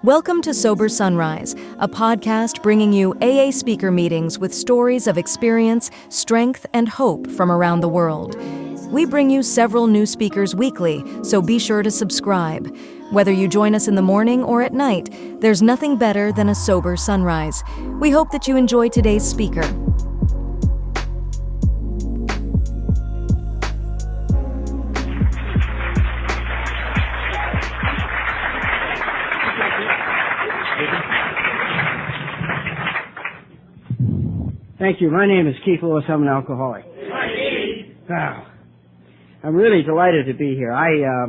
Welcome to Sober Sunrise, a podcast bringing you AA speaker meetings with stories of experience, strength, and hope from around the world. We bring you several new speakers weekly, so be sure to subscribe. Whether you join us in the morning or at night, there's nothing better than a sober sunrise. We hope that you enjoy today's speaker. Thank you. My name is Keith Lewis. I'm an alcoholic. Wow. I'm really delighted to be here. I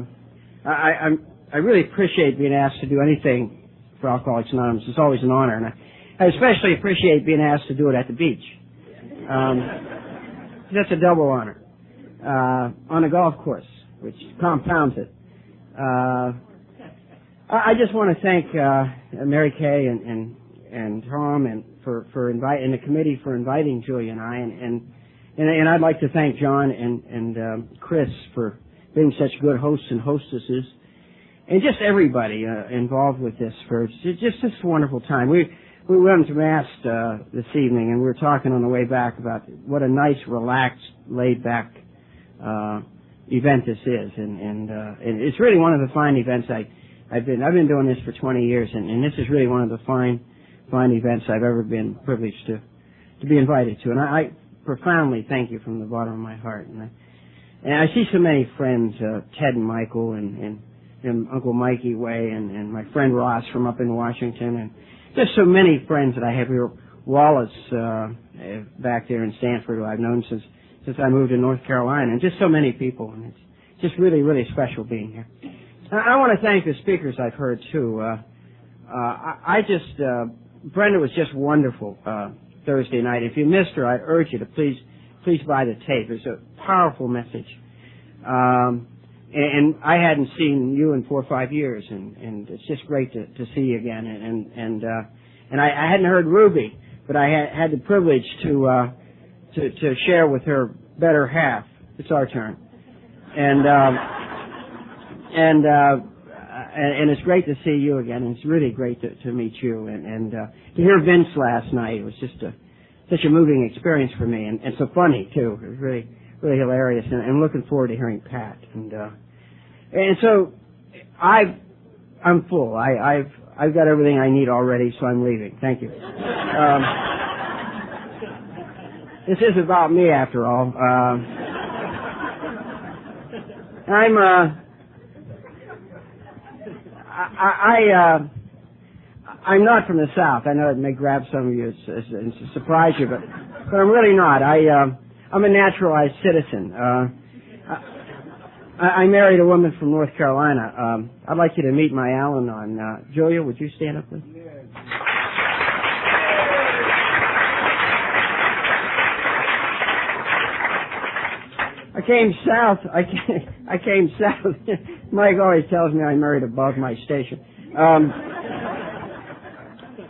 really appreciate being asked to do anything for Alcoholics Anonymous. It's always an honor, and I especially appreciate being asked to do it at the beach. That's a double honor. On a golf course, which compounds it. I just want to thank Mary Kay and Tom and for inviting the committee for inviting Julia and I, and I'd like to thank John and Chris for being such good hosts and hostesses, and just everybody involved with this for just this wonderful time. We went to Mass this evening, and we were talking on the way back about what a nice, relaxed, laid back event this is, and it's really one of the fine events I've been doing this for 20 years, and this is really one of the fine events I've ever been privileged to be invited to, and I profoundly thank you from the bottom of my heart. And I see so many friends, Ted and Michael, and Uncle Mikey Way, and my friend Ross from up in Washington, and just so many friends that I have here. Wallace back there in Stanford, who I've known since I moved to North Carolina, and just so many people, and it's just really, really special being here. I want to thank the speakers I've heard too. Brenda was just wonderful Thursday night. If you missed her, I urge you to please buy the tape. It's a powerful message. And I hadn't seen you in 4 or 5 years, and it's just great to see you again. And I hadn't heard Ruby, but I had the privilege to share with her better half. It's our turn. And it's great to see you again, and it's really great to meet you. And to hear Vince last night, it was just such a moving experience for me, and so funny too. It was really, really hilarious, and I'm looking forward to hearing Pat. And so I'm full. I've got everything I need already, so I'm leaving. Thank you. This is about me, after all. I'm not from the South. I know it may grab some of you and surprise you, but I'm really not. I'm a naturalized citizen. I married a woman from North Carolina. I'd like you to meet my Al-Anon. Julia, would you stand up, please? I came south. Mike always tells me I married above my station.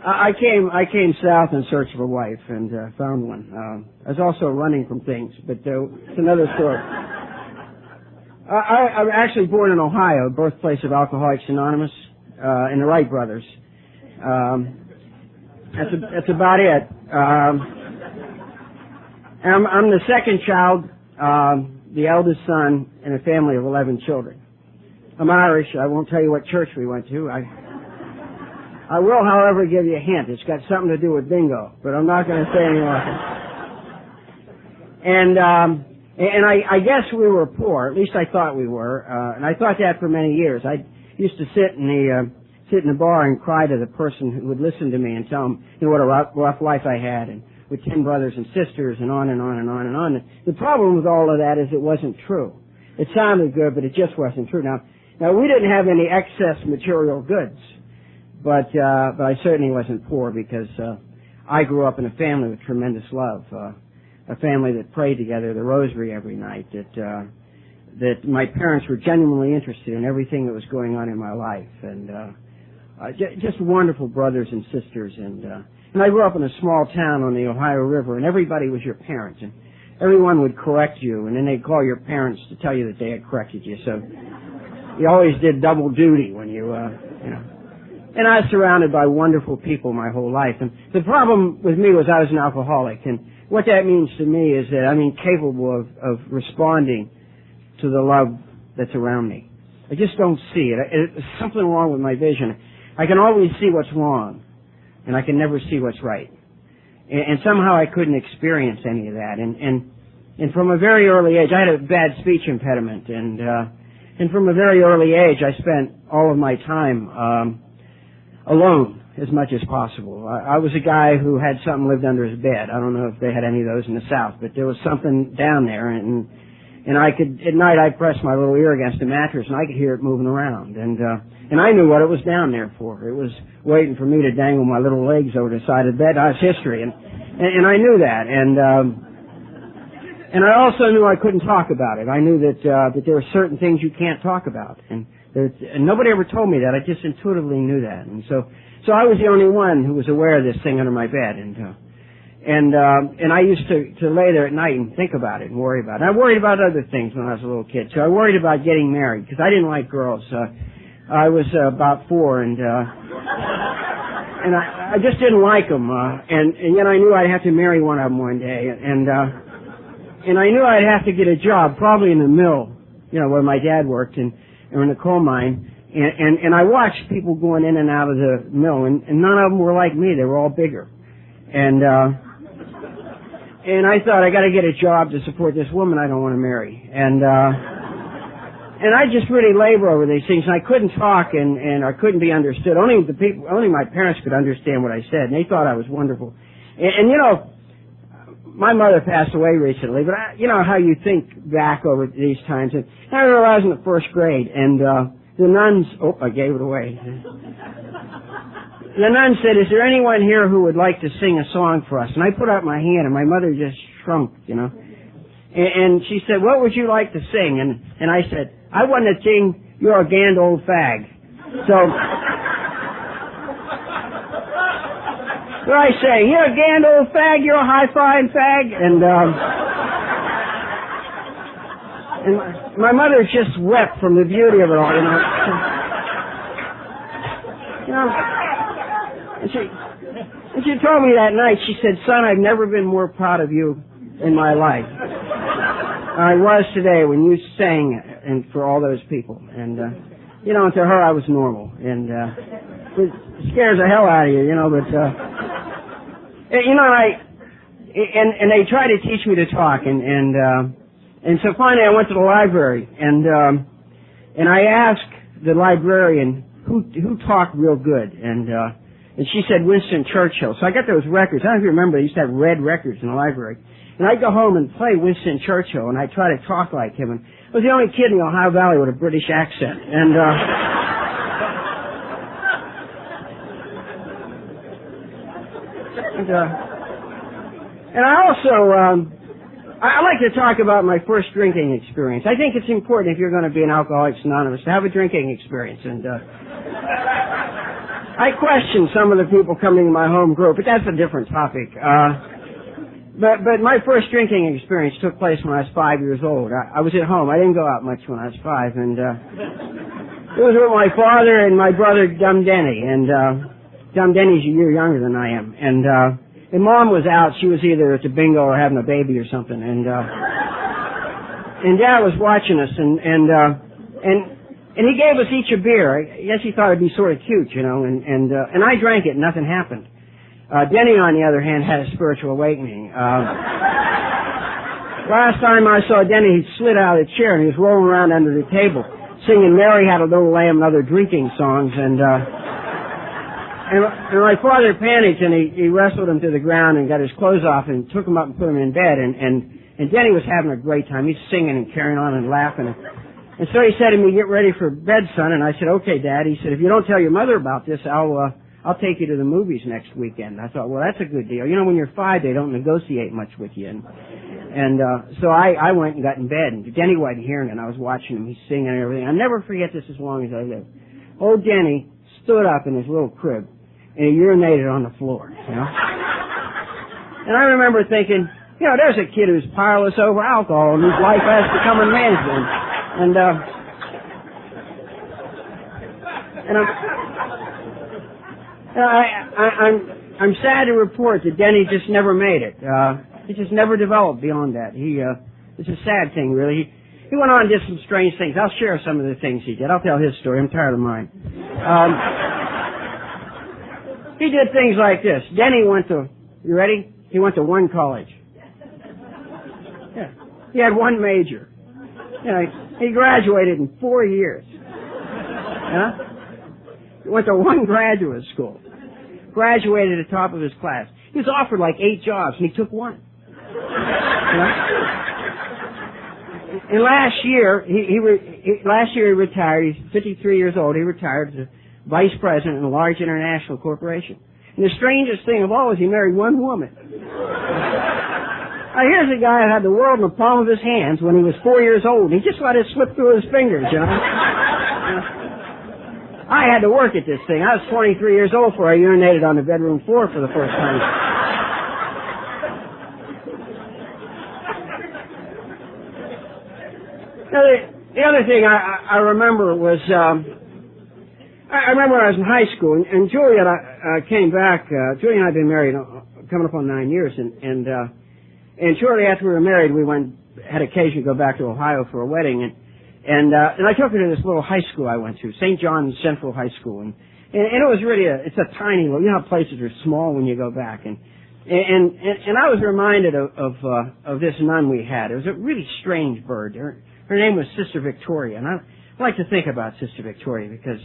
I came south in search of a wife and found one. I was also running from things, but it's another story. I'm actually born in Ohio, birthplace of Alcoholics Anonymous, and the Wright brothers. That's about it. I'm the second child, the eldest son in a family of 11 children. I'm Irish. I won't tell you what church we went to. I will, however, give you a hint. It's got something to do with bingo, but I'm not going to say any more. And I guess we were poor. At least I thought we were, and I thought that for many years. I used to sit in the bar and cry to the person who would listen to me and tell them, what a rough life I had, and with 10 brothers and sisters, and on and on and on and on. The problem with all of that is it wasn't true. It sounded good, but it just wasn't true. Now we didn't have any excess material goods, but I certainly wasn't poor, because I grew up in a family with tremendous love, a family that prayed together the rosary every night, that my parents were genuinely interested in everything that was going on in my life, and just wonderful brothers and sisters, and I grew up in a small town on the Ohio River, and everybody was your parent, and everyone would correct you, and then they'd call your parents to tell you that they had corrected you. So you always did double duty when you know. And I was surrounded by wonderful people my whole life. And the problem with me was I was an alcoholic. And what that means to me is that I'm incapable of responding to the love that's around me. I just don't see it. There's something wrong with my vision. I can always see what's wrong, and I can never see what's right. And somehow I couldn't experience any of that. And from a very early age, I had a bad speech impediment. And from a very early age, I spent all of my time alone as much as possible. I was a guy who had something lived under his bed. I don't know if they had any of those in the South, but there was something down there, and I could, at night, I'd press my little ear against the mattress, and I could hear it moving around, and I knew what it was down there for. It was waiting for me to dangle my little legs over the side of the bed. That was history, and I knew that, and I also knew I couldn't talk about it. I knew that there were certain things you can't talk about, and nobody ever told me that. I just intuitively knew that, and so I was the only one who was aware of this thing under my bed, and I used to lay there at night and think about it and worry about it. I worried about other things when I was a little kid. So I worried about getting married because I didn't like girls. I was about 4, and I just didn't like them. And yet I knew I'd have to marry one of them one day, and I knew I'd have to get a job, probably in the mill, where my dad worked, or in the coal mine. And I watched people going in and out of the mill, and none of them were like me. They were all bigger. And I thought, I got to get a job to support this woman I don't want to marry. And I just really labor over these things, and I couldn't talk, and I couldn't be understood. Only my parents could understand what I said, and they thought I was wonderful. And my mother passed away recently, but you know how you think back over these times. And I remember I was in the 1st grade, and the nuns, I gave it away. The nun said, "Is there anyone here who would like to sing a song for us?" And I put out my hand, and my mother just shrunk, And she said, "What would you like to sing?" And I said, "I want to sing 'You're a Grand Old Fag.'" So, what I say, "You're a grand old fag, you're a high-flying fag," and my mother just wept from the beauty of it all, And she told me that night, she said, "Son, I've never been more proud of you in my life. I was today when you sang and for all those people." And, and to her I was normal. And it scares the hell out of you, but... and they tried to teach me to talk, and so finally I went to the library, and I asked the librarian who talked real good, and she said Winston Churchill. So I got those records. I don't know if you remember, they used to have red records in the library, and I'd go home and play Winston Churchill, and I'd try to talk like him, and I was the only kid in the Ohio Valley with a British accent, and I also, I like to talk about my first drinking experience. I think it's important if you're going to be an Alcoholics Anonymous to have a drinking experience. And I question some of the people coming to my home group, but that's a different topic. But my first drinking experience took place when I was 5 years old. I was at home. I didn't go out much when I was 5, and it was with my father and my brother Dum Denny, and Dum Denny's a year younger than I am, and Mom was out. She was either at the bingo or having a baby or something, and Dad was watching us, and he gave us each a beer. I guess he thought it'd be sort of cute, and I drank it and nothing happened. Denny, on the other hand, had a spiritual awakening. Last time I saw Denny, he slid out of the chair and he was rolling around under the table, singing "Mary Had a Little Lamb" and other drinking songs, and my father panicked, and he wrestled him to the ground and got his clothes off and took him up and put him in bed. And Denny was having a great time. He's singing and carrying on and laughing. And so he said to me, "Get ready for bed, son." And I said, "Okay, Dad." He said, "If you don't tell your mother about this, I'll take you to the movies next weekend." I thought, well, that's a good deal. When you're 5, they don't negotiate much with you. And so I went and got in bed, and Denny wasn't hearing it. I was watching him. He's singing and everything. I'll never forget this as long as I live. Old Denny stood up in his little crib, and he urinated on the floor, And I remember thinking, there's a kid who's powerless over alcohol and whose life has become unmanageable. And I'm sad to report that Denny just never made it. He just never developed beyond that. It's a sad thing, really. He went on and did some strange things. I'll share some of the things he did. I'll tell his story. I'm tired of mine. He did things like this. Denny went to, you ready? He went to one college. Yeah. He had one major. You know, he graduated in 4 years. Yeah? He went to one graduate school. Graduated at the top of his class. He was offered like 8 jobs, and he took one. You know? And last year he retired. He's 53 years old. He retired as a vice president in a large international corporation. And the strangest thing of all is he married one woman. Now here's a guy that had the world in the palm of his hands when he was 4 years old. He just let it slip through his fingers, you know. I had to work at this thing. I was 23 years old before I urinated on the bedroom floor for the first time. Now, the other thing I remember was, I remember when I was in high school, and Julia and I came back. Julia and I had been married coming up on 9 years, and shortly after we were married, we had occasion to go back to Ohio for a wedding, and I took her to this little high school I went to, St. John's Central High School, and it was really it's a tiny little, you know how places are small when you go back, and I was reminded of this nun we had. It was a really strange bird. Her name was Sister Victoria, and I like to think about Sister Victoria because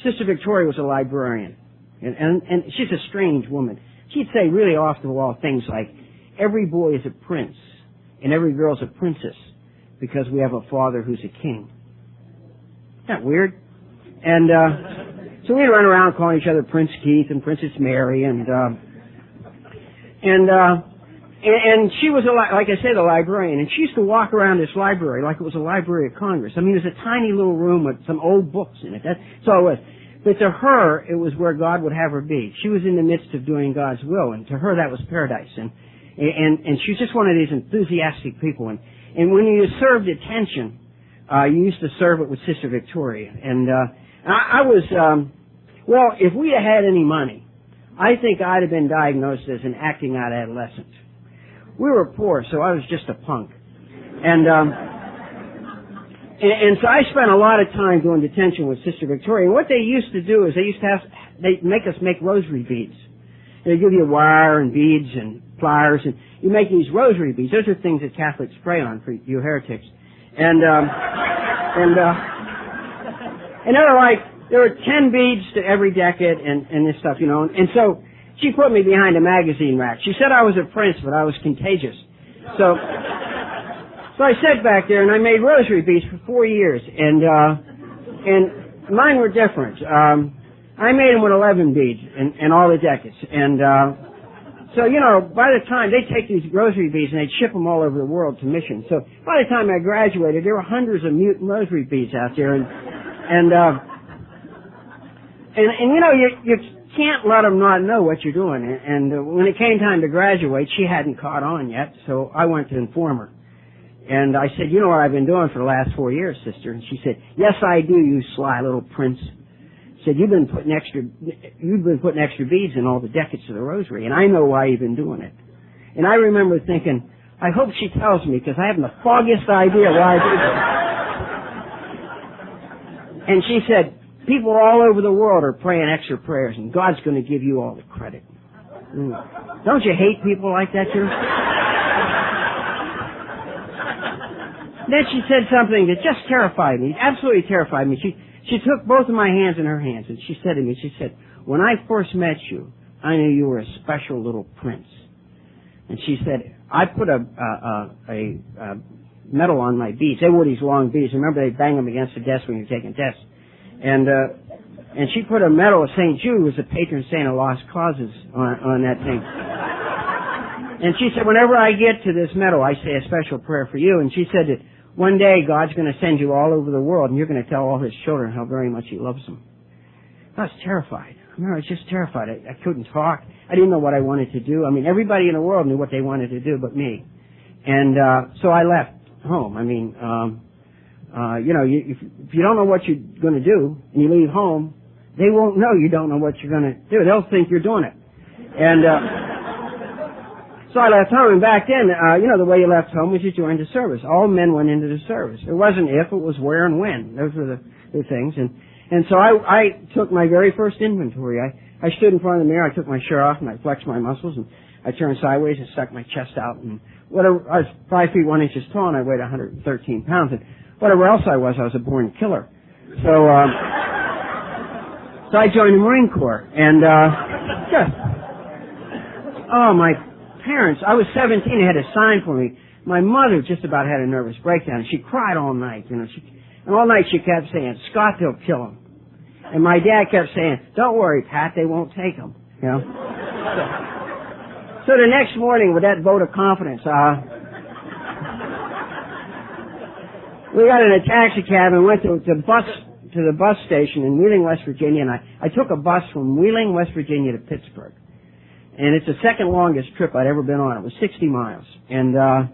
Sister Victoria was a librarian, and she's a strange woman. She'd say really off-the-wall things like, every boy is a prince, and every girl's a princess, because we have a father who's a king. Isn't that weird? And so we'd run around calling each other Prince Keith and Princess Mary, and she was, like I say, the librarian, and she used to walk around this library like it was a Library of Congress. I mean, it was a tiny little room with some old books in it. That's all it was. But to her, it was where God would have her be. She was in the midst of doing God's will, and to her that was paradise. And she was just one of these enthusiastic people. And when you served attention, you used to serve it with Sister Victoria. And I was, well, if we had any money, I think I'd have been diagnosed as an acting out adolescent. We were poor, so I was just a punk. And so I spent a lot of time doing detention with Sister Victoria. And what they used to do is they'd make us make rosary beads. They'd give you wire and beads and pliers, and you make these rosary beads. Those are things that Catholics pray on for you heretics. And there were 10 beads to every decade and this stuff, you know. And so she put me behind a magazine rack. She said I was a prince, but I was contagious. So I sat back there and I made rosary beads for 4 years, and mine were different. I made them with 11 beads and all the decades. And so, you know, by the time they take these rosary beads and they'd ship them all over the world to missions. So by the time I graduated, there were hundreds of mutant rosary beads out there, and you know, you can't let them not know what you're doing. And when it came time to graduate, she hadn't caught on yet, so I went to inform her. And I said, you know what I've been doing for the last 4 years, sister? And she said, yes, I do, you sly little prince. Said, you've been putting extra beads in all the decades of the rosary, and I know why you've been doing it. And I remember thinking, I hope she tells me, because I haven't the foggiest idea why I did it. And she said, people all over the world are praying extra prayers, and God's going to give you all the credit. Don't you hate people like that, too? Then she said something that just terrified me, absolutely terrified me. She took both of my hands in her hands, and she said to me, she said, when I first met you, I knew you were a special little prince. And she said, I put a metal on my beads. They wore these long beads. Remember, they bang them against the desk when you're taking tests. And she put a medal of St. Jude, who was the patron saint of lost causes, on that thing. And she said, whenever I get to this medal, I say a special prayer for you. And she said that one day God's going to send you all over the world, and you're going to tell all his children how very much he loves them. I was terrified. I remember I was just terrified. I couldn't talk. I didn't know what I wanted to do. I mean, everybody in the world knew what they wanted to do but me. And so I left home. I mean, If you don't know what you're going to do and you leave home, they won't know you don't know what you're going to do. They'll think you're doing it. And so I left home, and back then, the way you left home was you joined the service. All men went into the service. It wasn't if, it was where and when. Those were the things. And so I took my very first inventory. I stood in front of the mirror, I took my shirt off, and I flexed my muscles, and I turned sideways and stuck my chest out, and whatever, I was 5 feet 1 inch tall, and I weighed 113 pounds, and whatever else I was a born killer. So I joined the Marine Corps, and my parents, I was 17, they had a sign for me. My mother just about had a nervous breakdown. She cried all night, and all night she kept saying, "Scott, they'll kill him." And my dad kept saying, "Don't worry, Pat, they won't take him." So the next morning, with that vote of confidence, we got in a taxi cab and went to the bus station in Wheeling, West Virginia, and I took a bus from Wheeling, West Virginia to Pittsburgh. And it's the second longest trip I'd ever been on. It was 60 miles. And I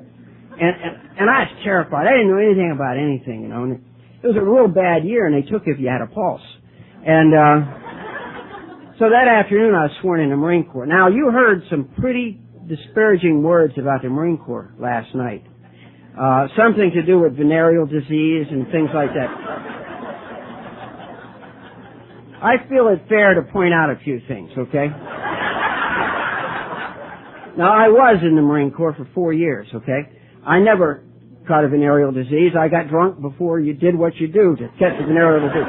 was terrified. I didn't know anything about anything, And it was a real bad year, and they took if you had a pulse. And so that afternoon I was sworn in the Marine Corps. Now, you heard some pretty disparaging words about the Marine Corps last night. Something to do with venereal disease and things like that. I feel it fair to point out a few things, okay? Now, I was in the Marine Corps for 4 years, okay? I never caught a venereal disease. I got drunk before you did what you do to catch a venereal disease.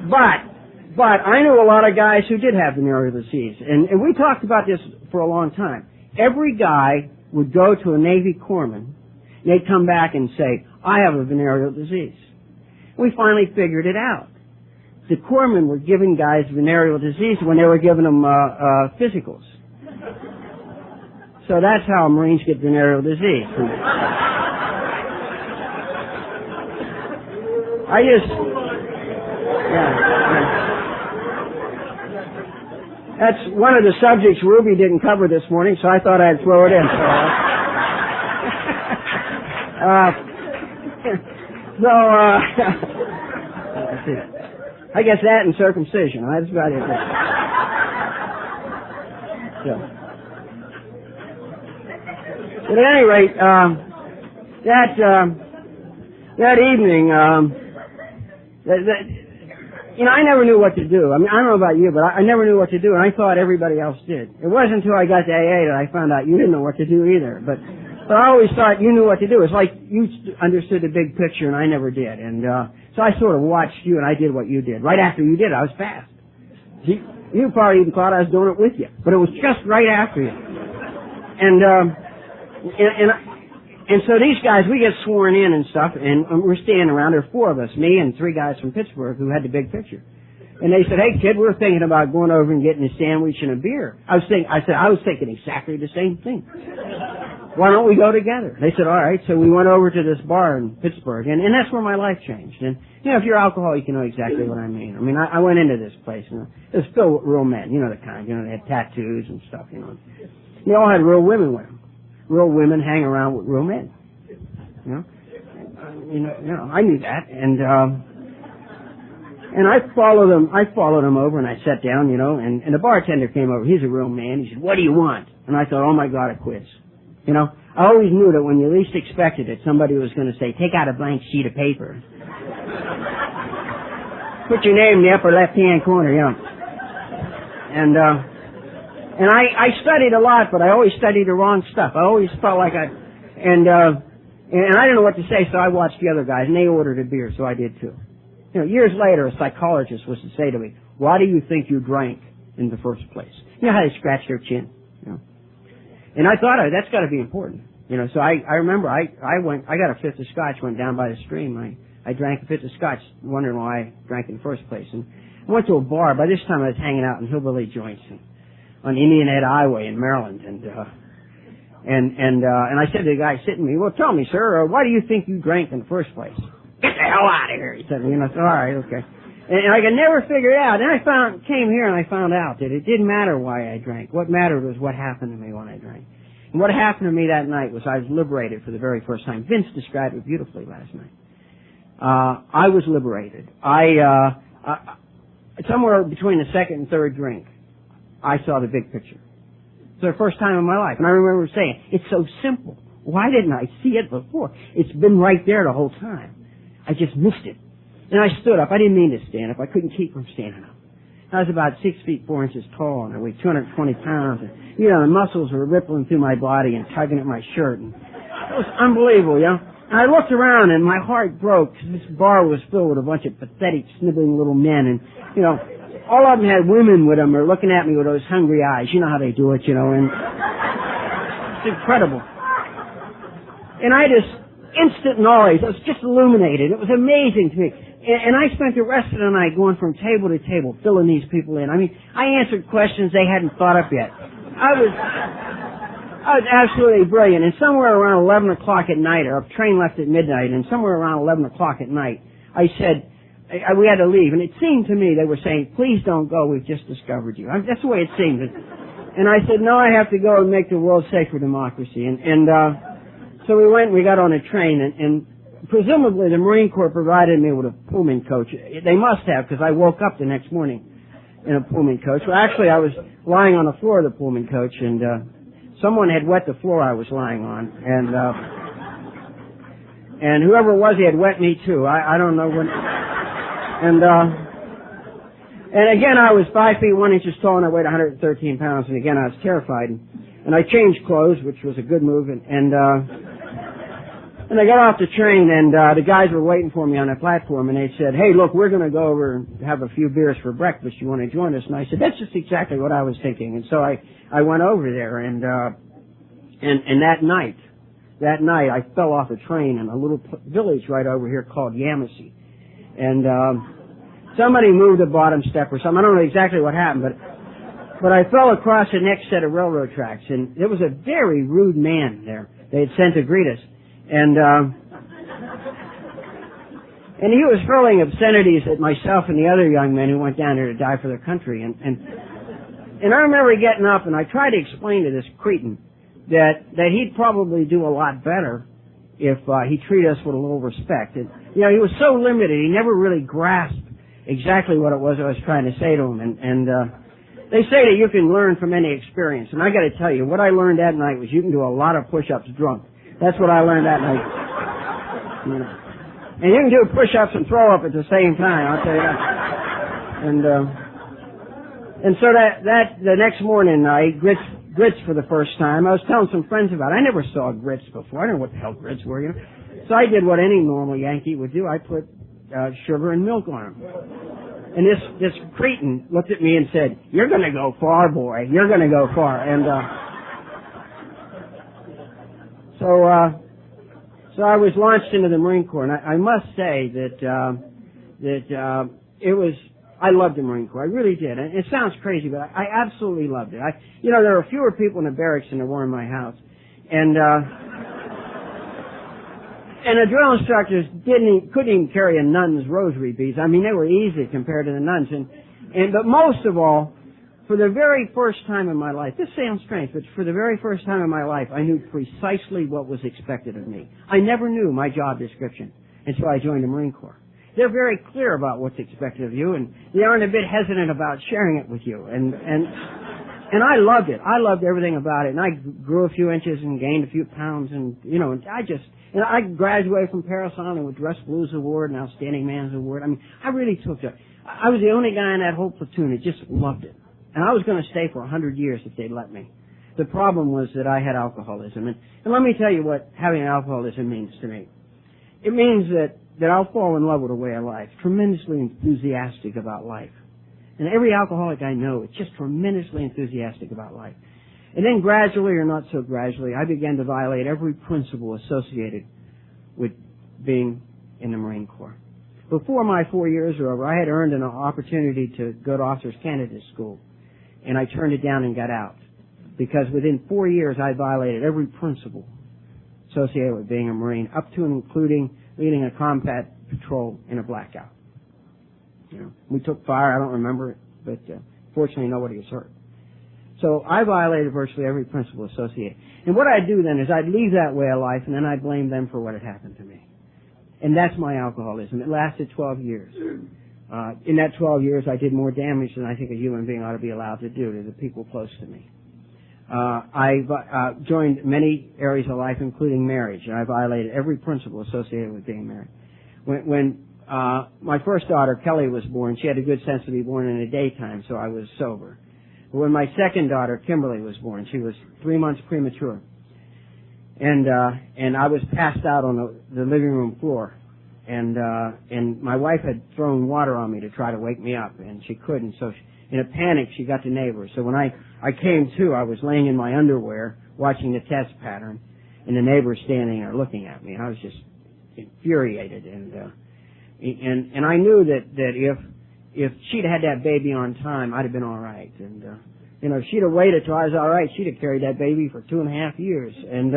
But I knew a lot of guys who did have venereal disease. And we talked about this for a long time. Every guy would go to a Navy corpsman, and they'd come back and say, "I have a venereal disease." We finally figured it out. The corpsmen were giving guys venereal disease when they were giving them physicals. So that's how Marines get venereal disease. That's one of the subjects Ruby didn't cover this morning, so I thought I'd throw it in. I guess that and circumcision. That's about it. But at any rate, that evening, I never knew what to do. I mean, I don't know about you, but I never knew what to do, and I thought everybody else did. It wasn't until I got to AA that I found out you didn't know what to do either. But I always thought you knew what to do. It's like you understood the big picture, and I never did. And so I sort of watched you, and I did what you did. Right after you did, I was fast. You probably even thought I was doing it with you, but it was just right after you. And so these guys, we get sworn in and stuff, and we're standing around. There are 4 of us, me and 3 guys from Pittsburgh who had the big picture. And they said, "Hey, kid, we're thinking about going over and getting a sandwich and a beer." I was thinking exactly the same thing. Why don't we go together? They said, "All right." So we went over to this bar in Pittsburgh, and that's where my life changed. And, if you're alcoholic, you know exactly what I mean. I mean, I went into this place, and it was filled with real men, the kind, they had tattoos and stuff, They all had real women with them. Real women hang around with real men. I knew that, and I followed them over, and I sat down, and the bartender came over. He's a real man. He said, "What do you want?" And I thought, "Oh my God, a quiz." I always knew that when you least expected it, somebody was going to say, "Take out a blank sheet of paper. Put your name in the upper left-hand corner," And I studied a lot, but I always studied the wrong stuff. I always felt like and I didn't know what to say, so I watched the other guys, and they ordered a beer, so I did too. Years later, a psychologist was to say to me, "Why do you think you drank in the first place?" You know how they scratch their chin? And I thought, that's got to be important. So I remember I got a 5th of scotch, went down by the stream. I drank a 5th of scotch, wondering why I drank in the first place. And I went to a bar. By this time, I was hanging out in hillbilly joints on Indian Head Highway in Maryland, and I said to the guy sitting with me, "Well, tell me, sir, why do you think you drank in the first place?" "Get the hell out of here," he said. I said, "All right, okay." And I could never figure it out. Then I came here and I found out that it didn't matter why I drank. What mattered was what happened to me when I drank. And what happened to me that night was I was liberated for the very first time. Vince described it beautifully last night. I was liberated. Somewhere between the second and third drink, I saw the big picture. It's the first time in my life. And I remember saying, it's so simple. Why didn't I see it before? It's been right there the whole time. I just missed it. And I stood up. I didn't mean to stand up. I couldn't keep from standing up. I was about 6 feet 4 inches tall, and I weighed 220 pounds. And, the muscles were rippling through my body and tugging at my shirt. And it was unbelievable, And I looked around, and my heart broke, because this bar was filled with a bunch of pathetic, sniveling little men. And, all of them had women with them, or looking at me with those hungry eyes. You know how they do it, and it's incredible. And I just, instant knowledge, I was just illuminated. It was amazing to me. And I spent the rest of the night going from table to table, filling these people in. I mean, I answered questions they hadn't thought up yet. I was absolutely brilliant. And somewhere around 11 o'clock at night, our train left at midnight, and somewhere around 11 o'clock at night, I said, we had to leave. And it seemed to me they were saying, please don't go, we've just discovered you. That's the way it seemed. And I said, no, I have to go and make the world safe for democracy. So we went and we got on a train, and presumably the Marine Corps provided me with a Pullman coach. They must have, because I woke up the next morning in a Pullman coach. Well, actually, I was lying on the floor of the Pullman coach, and someone had wet the floor I was lying on, and whoever it was, he had wet me too. I don't know when. And again, I was 5 feet 1 inches tall, and I weighed 113 pounds, and again, I was terrified. And I changed clothes, which was a good move, and I got off the train, and the guys were waiting for me on the platform, and they said, hey, look, we're going to go over and have a few beers for breakfast. You want to join us? And I said, that's just exactly what I was thinking. And so I went over there, and that night, I fell off a train in a little village right over here called Yamasee. And somebody moved the bottom step or something. I don't know exactly what happened, but I fell across the next set of railroad tracks, and there was a very rude man there they had sent to greet us. And he was hurling obscenities at myself and the other young men who went down there to die for their country. And I remember getting up, and I tried to explain to this cretin that he'd probably do a lot better if he treated us with a little respect. And, he was so limited, he never really grasped exactly what it was I was trying to say to him. And they say that you can learn from any experience. And I got to tell you, what I learned that night was you can do a lot of push-ups drunk. That's what I learned that night. And you can do push-ups and throw up at the same time, I'll tell you that. And so that the next morning I ate grits for the first time. I was telling some friends about it. I never saw grits before. I didn't know what the hell grits were, So I did what any normal Yankee would do. I put sugar and milk on them. And this cretin looked at me and said, you're going to go far, boy. You're going to go far. And So I was launched into the Marine Corps, and I must say that it was. I loved the Marine Corps. I really did. And it sounds crazy, but I absolutely loved it. There were fewer people in the barracks than there were in my house, and the drill instructors couldn't even carry a nun's rosary beads. I mean, they were easy compared to the nuns, but most of all, for the very first time in my life, this sounds strange, but for the very first time in my life, I knew precisely what was expected of me. I never knew my job description until I joined the Marine Corps. They're very clear about what's expected of you, and they aren't a bit hesitant about sharing it with you. And I loved it. I loved everything about it. And I grew a few inches and gained a few pounds, and I graduated from Paris on with Dress Blues Award and Outstanding Man's Award. I mean, I really took it. I was the only guy in that whole platoon that just loved it. And I was going to stay for 100 years if they'd let me. The problem was that I had alcoholism. And let me tell you what having alcoholism means to me. It means that I'll fall in love with a way of life, tremendously enthusiastic about life. And every alcoholic I know is just tremendously enthusiastic about life. And then gradually, or not so gradually, I began to violate every principle associated with being in the Marine Corps. Before my 4 years were over, I had earned an opportunity to go to Officers Candidate School, and I turned it down and got out. Because within 4 years, I violated every principle associated with being a Marine, up to and including leading a combat patrol in a blackout. We took fire, I don't remember it, but fortunately nobody was hurt. So I violated virtually every principle associated. And what I'd do then is I'd leave that way of life, and then I'd blame them for what had happened to me. And that's my alcoholism. It lasted 12 years. In that 12 years, I did more damage than I think a human being ought to be allowed to do to the people close to me. I joined many areas of life, including marriage, and I violated every principle associated with being married. When my first daughter, Kelly, was born, she had a good sense to be born in the daytime, so I was sober. When my second daughter, Kimberly, was born, she was 3 months premature. And I was passed out on the living room floor. And my wife had thrown water on me to try to wake me up, and she couldn't. So in a panic, she got to neighbors. So when I came to, I was laying in my underwear watching the test pattern, and the neighbors standing there looking at me. And I was just infuriated. And I knew that if she'd had that baby on time, I'd have been all right. And if she'd have waited till I was all right, she'd have carried that baby for 2.5 years. And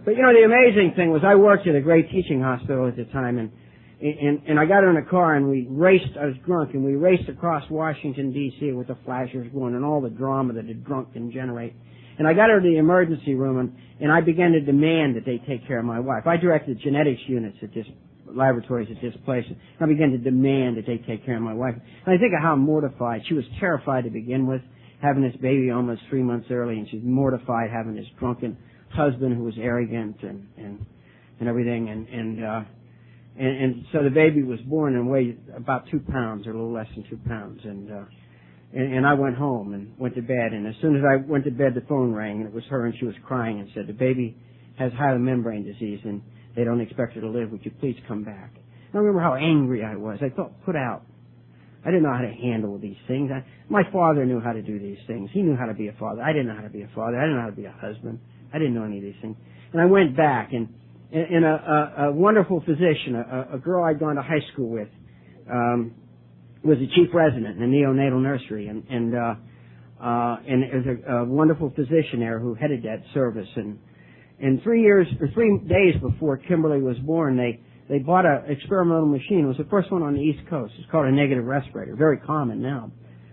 but the amazing thing was I worked at a great teaching hospital at the time, and I got her in a car and we raced. I was drunk, and we raced across Washington D.C. with the flashers going and all the drama that a drunk can generate. And I got her to the emergency room, and I began to demand that they take care of my wife. I directed genetics units at this laboratories at this place, and I began to demand that they take care of my wife. And I think of how mortified. She was terrified to begin with, having this baby almost 3 months early, and she's mortified having this drunken husband who was arrogant and everything. And so the baby was born and weighed about 2 pounds, or a little less than 2 pounds. And I went home and went to bed, and as soon as I went to bed, the phone rang, and it was her, and she was crying and said, "The baby has hyoid disease, and they don't expect her to live. Would you please come back?" And I remember how angry I was. I felt put out. I didn't know how to handle these things. My father knew how to do these things. He knew how to be a father. I didn't know how to be a father. I didn't know how to be a husband. I didn't know any of these things. And I went back, and a wonderful physician, a girl I'd gone to high school with, was a chief resident in a neonatal nursery, and it was a wonderful physician there who headed that service. And 3 days before Kimberly was born, they bought an experimental machine. It was the first one on the East Coast. It's called a negative respirator, very common now,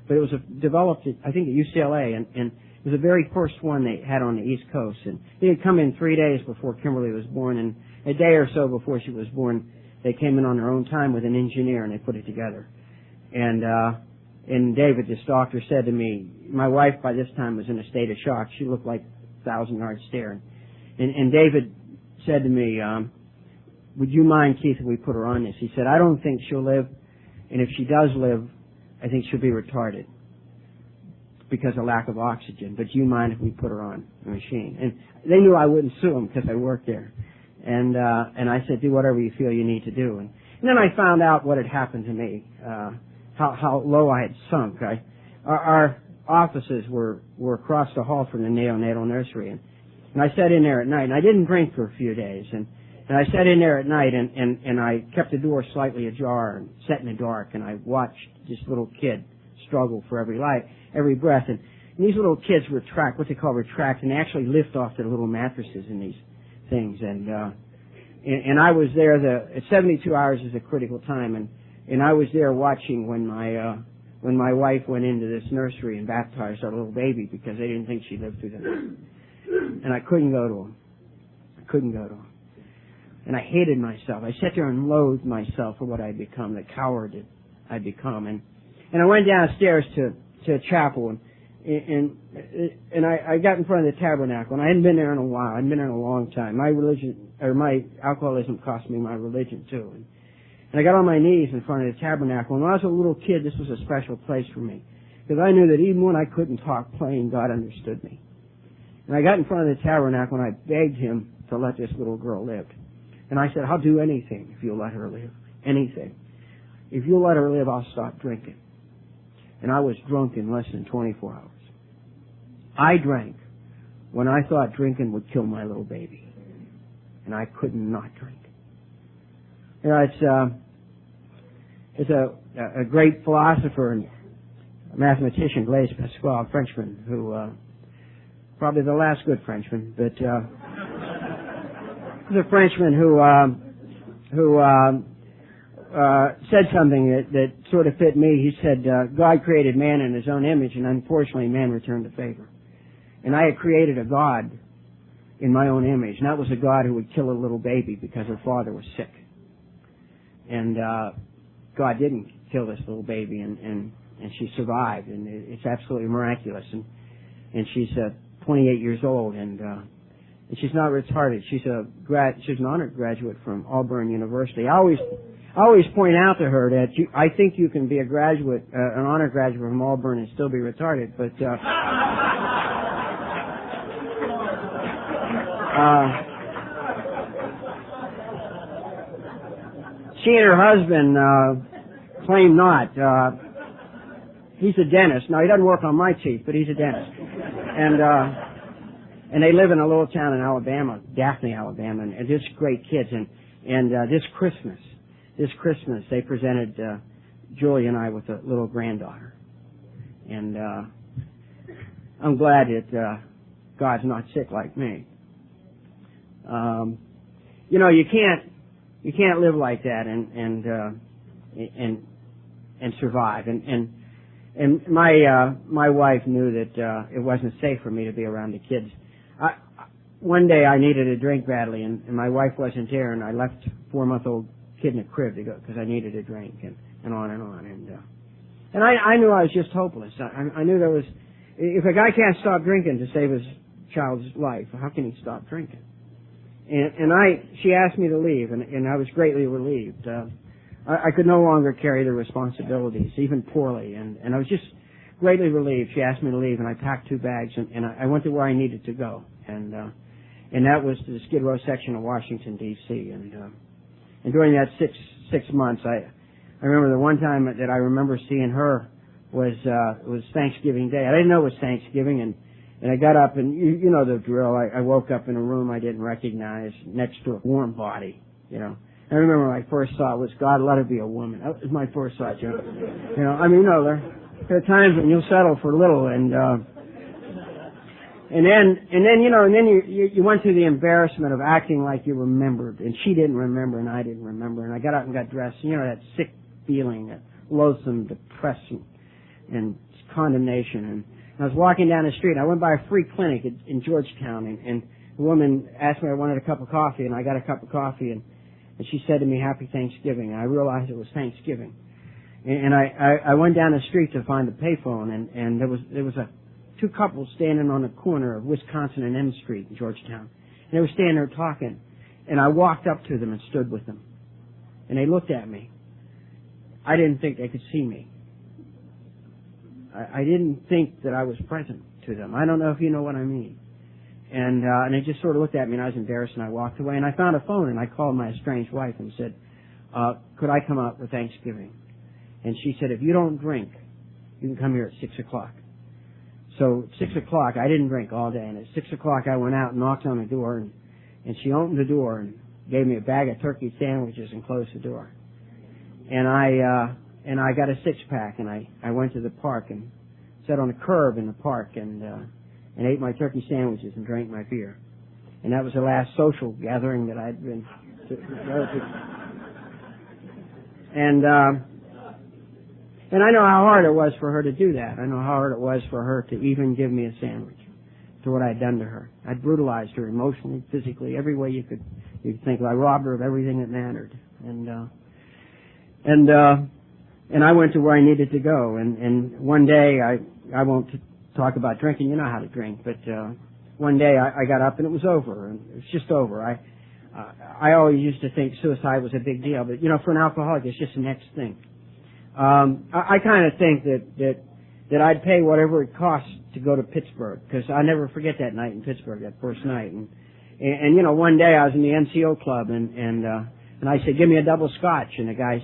but it was developed, I think, at UCLA, and it was the very first one they had on the East Coast. And it had come in 3 days before Kimberly was born, and a day or so before she was born, they came in on their own time with an engineer, and they put it together. And David, this doctor, said to me, my wife by this time was in a state of shock. She looked like 1,000-yard stare. And David said to me, "Would you mind, Keith, if we put her on this?" He said, "I don't think she'll live, and if she does live, I think she'll be retarded because of lack of oxygen. But do you mind if we put her on the machine?" And they knew I wouldn't sue them because I worked there. And I said, "Do whatever you feel you need to do." And then I found out what had happened to me, how low I had sunk. Our offices were across the hall from the neonatal nursery, and I sat in there at night, and I didn't drink for a few days, and I sat in there at night, and I kept the door slightly ajar and sat in the dark, and I watched this little kid struggle for every breath, and these little kids retract, what they call retract, and they actually lift off their little mattresses in these things, and I was there. 72 hours is a critical time, and I was there watching when my wife went into this nursery and baptized our little baby because they didn't think she lived through the night. And I couldn't go to him. And I hated myself. I sat there and loathed myself for what I'd become, the coward that I'd become. And I went downstairs to a chapel, and I got in front of the tabernacle, and I hadn't been there in a while. I hadn't been there in a long time. My alcoholism cost me my religion too. And I got on my knees in front of the tabernacle. And when I was a little kid, this was a special place for me, because I knew that even when I couldn't talk plain, God understood me. And I got in front of the tabernacle, and I begged him to let this little girl live. And I said, "I'll do anything if you'll let her live. Anything. If you'll let her live, I'll stop drinking." And I was drunk in less than 24 hours. I drank when I thought drinking would kill my little baby. And I could not drink. It's a great philosopher and mathematician, Blaise Pascal, a Frenchman, who probably the last good Frenchman, but he's a Frenchman who said something that sort of fit me. He said, God created man in his own image, and unfortunately man returned the favor. And I had created a God in my own image, and that was a God who would kill a little baby because her father was sick. And God didn't kill this little baby, and she survived, and it's absolutely miraculous. And she's 28 years old, and she's not retarded. She's an honored graduate from Auburn University. I always point out to her that I think you can be a graduate, an honor graduate from Auburn and still be retarded, but she and her husband claim not. He's a dentist. Now, he doesn't work on my teeth, but he's a dentist. And they live in a little town in Alabama, Daphne, Alabama, and just great kids. And this Christmas, they presented Julie and I with a little granddaughter. And I'm glad that God's not sick like me. You know, you can't live like that and survive. And my wife knew that it wasn't safe for me to be around the kids. One day I needed a drink badly, and my wife wasn't there, and I left a 4-month-old kid in a crib to go because I needed a drink, and on and on. And I knew I was just hopeless. I knew there was, if a guy can't stop drinking to save his child's life, how can he stop drinking? And she asked me to leave, and I was greatly relieved. I could no longer carry the responsibilities, even poorly, and I was just greatly relieved. She asked me to leave, and I packed 2 bags, and I went to where I needed to go, and that was to the Skid Row section of Washington D.C. And during that six months, I remember the one time that I remember seeing her was Thanksgiving Day. I didn't know it was Thanksgiving, and I got up, and you know the drill. I woke up in a room I didn't recognize next to a warm body, you know. I remember my first thought was, God, let her be a woman. That was my first thought, you know. I mean, no, there are times when you'll settle for little, and then you went through the embarrassment of acting like you remembered, and she didn't remember, and I didn't remember, and I got up and got dressed. You know, that sick feeling, that loathsome, depression, and condemnation. And I was walking down the street. I went by a free clinic in Georgetown, and the woman asked me if I wanted a cup of coffee, and I got a cup of coffee, and she said to me, Happy Thanksgiving. And I realized it was Thanksgiving. And I went down the street to find a payphone, and there was 2 couples standing on the corner of Wisconsin and M Street in Georgetown. And they were standing there talking. And I walked up to them and stood with them. And they looked at me. I didn't think they could see me. I didn't think that I was present to them. I don't know if you know what I mean. And they just sort of looked at me, and I was embarrassed, and I walked away. And I found a phone, and I called my estranged wife and said, could I come out for Thanksgiving? And she said, if you don't drink, you can come here at 6 o'clock. So at 6 o'clock, I didn't drink all day. And at 6 o'clock, I went out and knocked on the door, and she opened the door and gave me a bag of turkey sandwiches and closed the door. And I got a 6-pack, and I went to the park and sat on a curb in the park and ate my turkey sandwiches and drank my beer. And that was the last social gathering that I'd been to go to. And I know how hard it was for her to do that. I know how hard it was for her to even give me a sandwich to what I'd done to her. I'd brutalized her emotionally, physically, every way you could think. I robbed her of everything that mattered. And I went to where I needed to go. And one day, I won't talk about drinking. You know how to drink. But one day I got up and it was over. And it was just over. I always used to think suicide was a big deal. But, you know, for an alcoholic, it's just the next thing. I kind of think that I'd pay whatever it costs to go to Pittsburgh, because I never forget that night in Pittsburgh, that first night. And you know, one day I was in the NCO club and I said, give me a double scotch, and the guy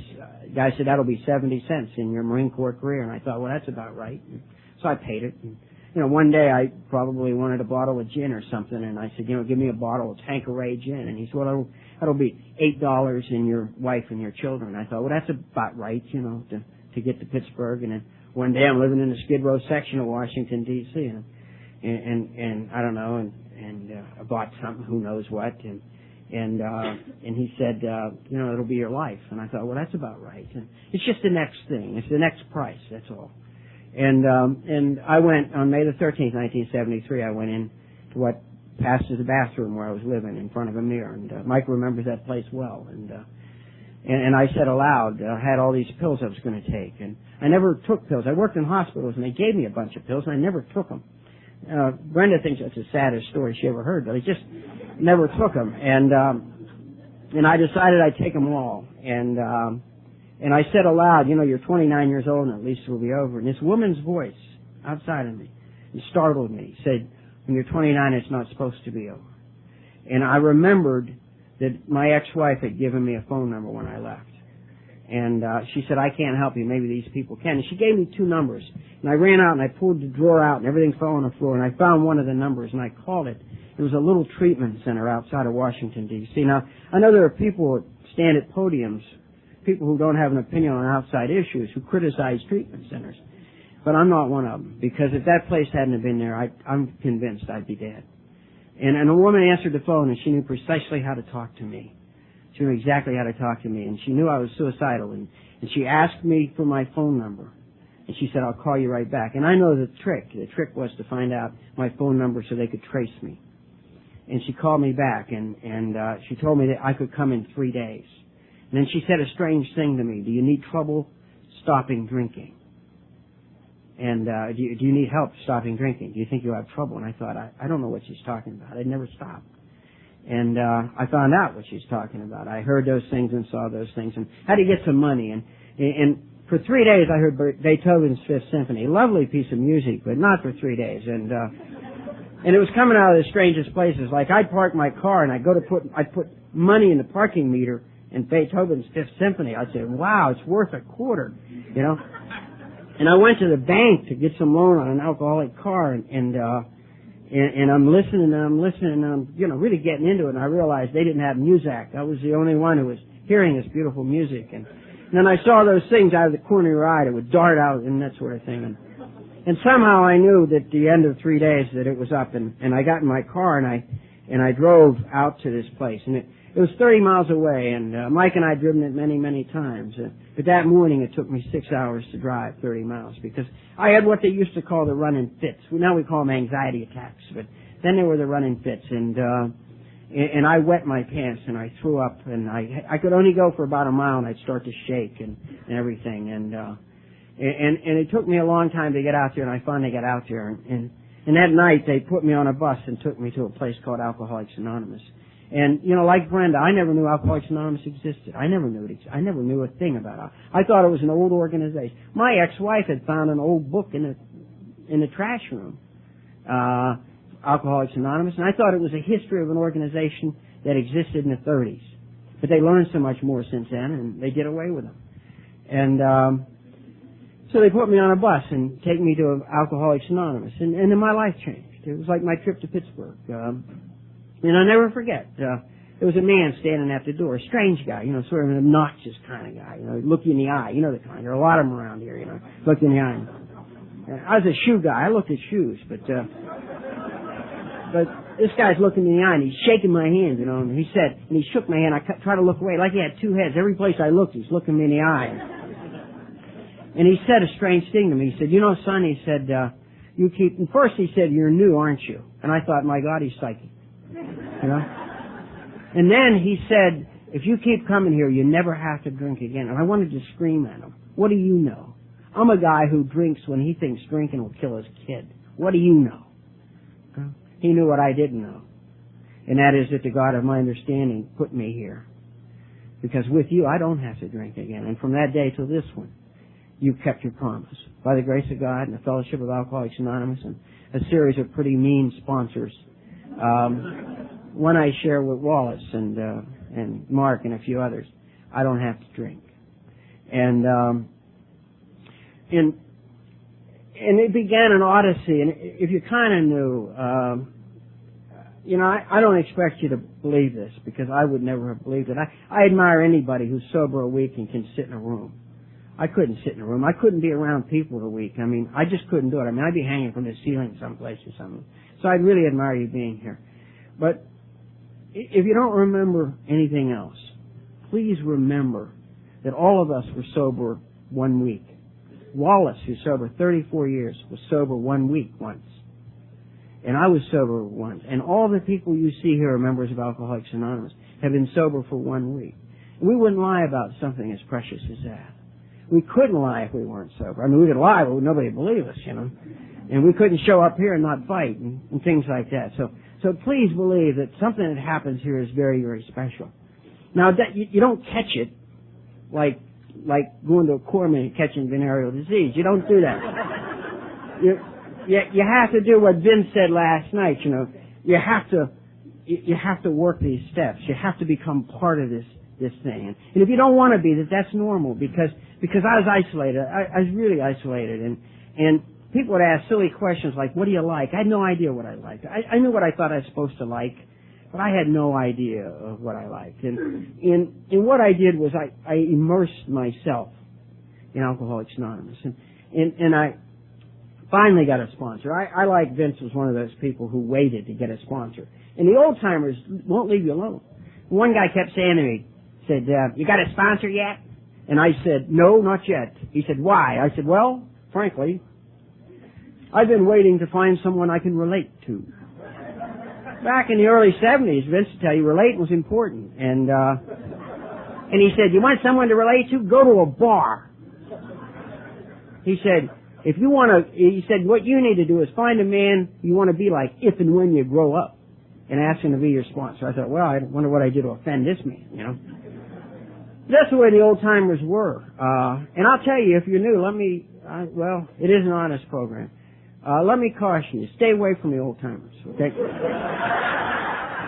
said, that'll be 70 cents in your Marine Corps career. And I thought, well, that's about right. And so I paid it. And, you know, one day I probably wanted a bottle of gin or something, and I said, you know, give me a bottle of Tanqueray gin. And he said, well, that'll be $8 in your wife and your children. I thought, well, that's about right, you know, to get to Pittsburgh. And then one day I'm living in the Skid Row section of Washington D.C. and I don't know, and I bought something, who knows what, and And he said, it'll be your life. And I thought, well, that's about right. And it's just the next thing. It's the next price. That's all. And I went on May the 13th, 1973. I went in to what passed as the bathroom where I was living in front of a mirror. And Mike remembers that place well. And I said aloud, I had all these pills I was going to take. And I never took pills. I worked in hospitals and they gave me a bunch of pills and I never took them. Brenda thinks that's the saddest story she ever heard, but I just never took them. And I decided I'd take them all. And I said aloud, you're 29 years old and at least it will be over. And this woman's voice outside of me, it startled me, said, when you're 29, it's not supposed to be over. And I remembered that my ex-wife had given me a phone number when I left. And she said, I can't help you. Maybe these people can. And she gave me 2 numbers. And I ran out and I pulled the drawer out and everything fell on the floor. And I found one of the numbers and I called it. It was a little treatment center outside of Washington, D.C. Now, I know there are people that stand at podiums, people who don't have an opinion on outside issues, who criticize treatment centers. But I'm not one of them. Because if that place hadn't have been there, I'm convinced I'd be dead. And a woman answered the phone and she knew precisely how to talk to me. She knew exactly how to talk to me, and she knew I was suicidal, and she asked me for my phone number, and she said, I'll call you right back. And I know the trick. The trick was to find out my phone number so they could trace me. And she called me back, and she told me that I could come in 3 days. And then she said a strange thing to me. Do you need trouble stopping drinking? And do you need help stopping drinking? Do you think you'll have trouble? And I thought, I don't know what she's talking about. I'd never stopped. And I found out what she's talking about. I heard those things and saw those things and had to get some money. And for 3 days I heard Beethoven's Fifth Symphony. Lovely piece of music, but not for 3 days. And it was coming out of the strangest places. Like I'd park my car and I'd put money in the parking meter in Beethoven's Fifth Symphony. I'd say, wow, it's worth a quarter, And I went to the bank to get some loan on an alcoholic car and I'm listening and I'm really getting into it, and I realized they didn't have Muzak. I was the only one who was hearing this beautiful music. And then I saw those things out of the corner of your eye that would dart out and that sort of thing. And somehow I knew that at the end of 3 days that it was up, and I got in my car and I drove out to this place. And it was 30 miles away, and Mike and I had driven it many, many times. But that morning it took me 6 hours to drive 30 miles because I had what they used to call the running fits. Now we call them anxiety attacks, but then they were the running fits. And I wet my pants and I threw up, and I could only go for about a mile and I'd start to shake and everything. And it took me a long time to get out there, and I finally got out there. And that night they put me on a bus and took me to a place called Alcoholics Anonymous. And, like Brenda, I never knew Alcoholics Anonymous existed. I never knew it. I never knew a thing about it. I thought it was an old organization. My ex-wife had found an old book in the trash room, Alcoholics Anonymous, and I thought it was a history of an organization that existed in the 30s. But they learned so much more since then, and they did away with them. And so they put me on a bus and take me to Alcoholics Anonymous, and then my life changed. It was like my trip to Pittsburgh. And I'll never forget, there was a man standing at the door, a strange guy, sort of an obnoxious kind of guy, look you in the eye, the kind. There are a lot of them around here, look you in the eye. I was a shoe guy, I looked at shoes, but this guy's looking me in the eye and he's shaking my hand, and he shook my hand, I tried to look away, like he had 2 heads. Every place I looked, he's looking me in the eye. And he said a strange thing to me. He said, son, he said, first he said, you're new, aren't you? And I thought, my God, he's psychic. And then he said, if you keep coming here, you never have to drink again. And I wanted to scream at him. What do you know? I'm a guy who drinks when he thinks drinking will kill his kid. What do you know? He knew what I didn't know. And that is that the God of my understanding put me here. Because with you, I don't have to drink again. And from that day till this one, you've kept your promise. By the grace of God and the fellowship of Alcoholics Anonymous and a series of pretty mean sponsors, one I share with Wallace and Mark and a few others, I don't have to drink. And it began an odyssey. And if you kind of knew, I don't expect you to believe this because I would never have believed it. I admire anybody who's sober a week and can sit in a room. I couldn't sit in a room. I couldn't be around people a week. I just couldn't do it. I'd be hanging from the ceiling someplace or something. So I'd really admire you being here. But if you don't remember anything else, please remember that all of us were sober 1 week. Wallace, who's sober 34 years, was sober 1 week once. And I was sober once. And all the people you see here are members of Alcoholics Anonymous have been sober for 1 week. And we wouldn't lie about something as precious as that. We couldn't lie if we weren't sober. I mean, we could lie, but nobody would believe us, you know. And we couldn't show up here and not fight and things like that. So please believe that something that happens here is very, very special. Now, that you don't catch it like going to a corps meeting and catching venereal disease. You don't do that. You have to do what Vince said last night, you know. You have to work these steps. You have to become part of this thing. And if you don't want to be, that's normal because I was isolated. I was really isolated and people would ask silly questions like, what do you like? I had no idea what I liked. I knew what I thought I was supposed to like, but I had no idea of what I liked. And what I did was I immersed myself in Alcoholics Anonymous. And I finally got a sponsor. I like Vince was one of those people who waited to get a sponsor. And the old timers won't leave you alone. One guy kept saying to me, said, you got a sponsor yet? And I said, no, not yet. He said, why? I said, well, frankly, I've been waiting to find someone I can relate to. Back in the early 70s, Vince would tell you relating was important. And he said, you want someone to relate to? Go to a bar. He said, he said, what you need to do is find a man you want to be like if and when you grow up and ask him to be your sponsor. I thought, well, I wonder what I did to offend this man, you know. That's the way the old timers were. And I'll tell you, if you're new, well, it is an honest program. Let me caution you, stay away from the old timers, okay?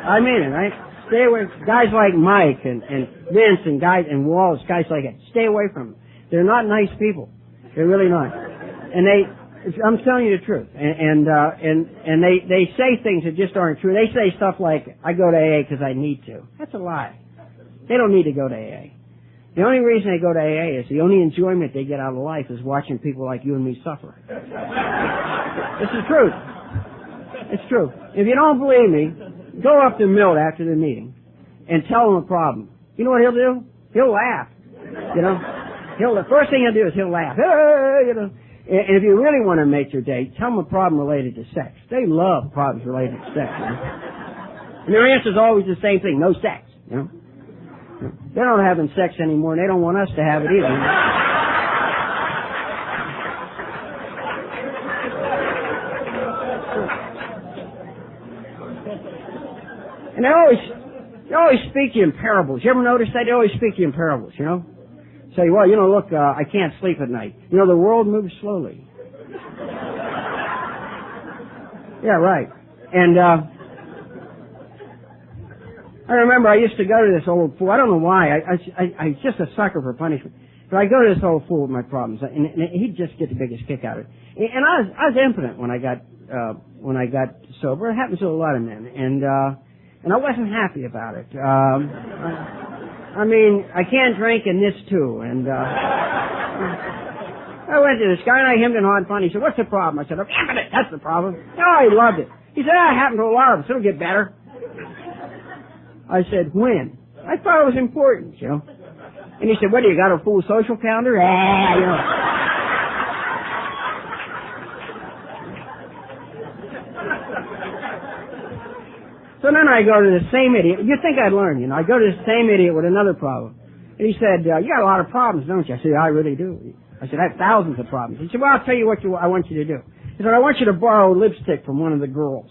I mean it, right? Stay away from guys like Mike and Vince and Wallace, guys like that. Stay away from them. They're not nice people. They're really not. And I'm telling you the truth. And they say things that just aren't true. They say stuff like, I go to AA because I need to. That's a lie. They don't need to go to AA. The only reason they go to AA is the only enjoyment they get out of life is watching people like you and me suffer. This is true. It's true. If you don't believe me, go up to Milt after the meeting and tell him a problem. You know what he'll do? He'll laugh. You know? The first thing he'll do is he'll laugh. Hey, you know? And if you really want to make your day, tell them a problem related to sex. They love problems related to sex. You know? And their answer is always the same thing, no sex. You know? They're not having sex anymore, and they don't want us to have it either. And they always speak to you in parables. You ever notice that? They always speak to you in parables, you know? Say, well, you know, look, I can't sleep at night. You know, the world moves slowly. Yeah, right. And I remember I used to go to this old fool. I don't know why. I'm just a sucker for punishment. But I go to this old fool with my problems, and he'd just get the biggest kick out of it. And I was impotent when I got sober. It happens to a lot of men, and I wasn't happy about it. I mean, I can't drink and this too. And I went to this guy and I hemmed and hawed fun. He said, "What's the problem?" I said, "I'm impotent. That's the problem." Oh, he loved it. He said, "It happened to a lot of us. It'll get better." I said, "When?" I thought it was important, you know. And he said, "What do you got, a full social calendar?" Ah, you know. So then I go to the same idiot. You'd think I'd learn, you know. I go to the same idiot with another problem. And he said, "You got a lot of problems, don't you?" I said, "I really do." I said, "I have thousands of problems." He said, "Well, I'll tell you what I want you to do." He said, "I want you to borrow lipstick from one of the girls."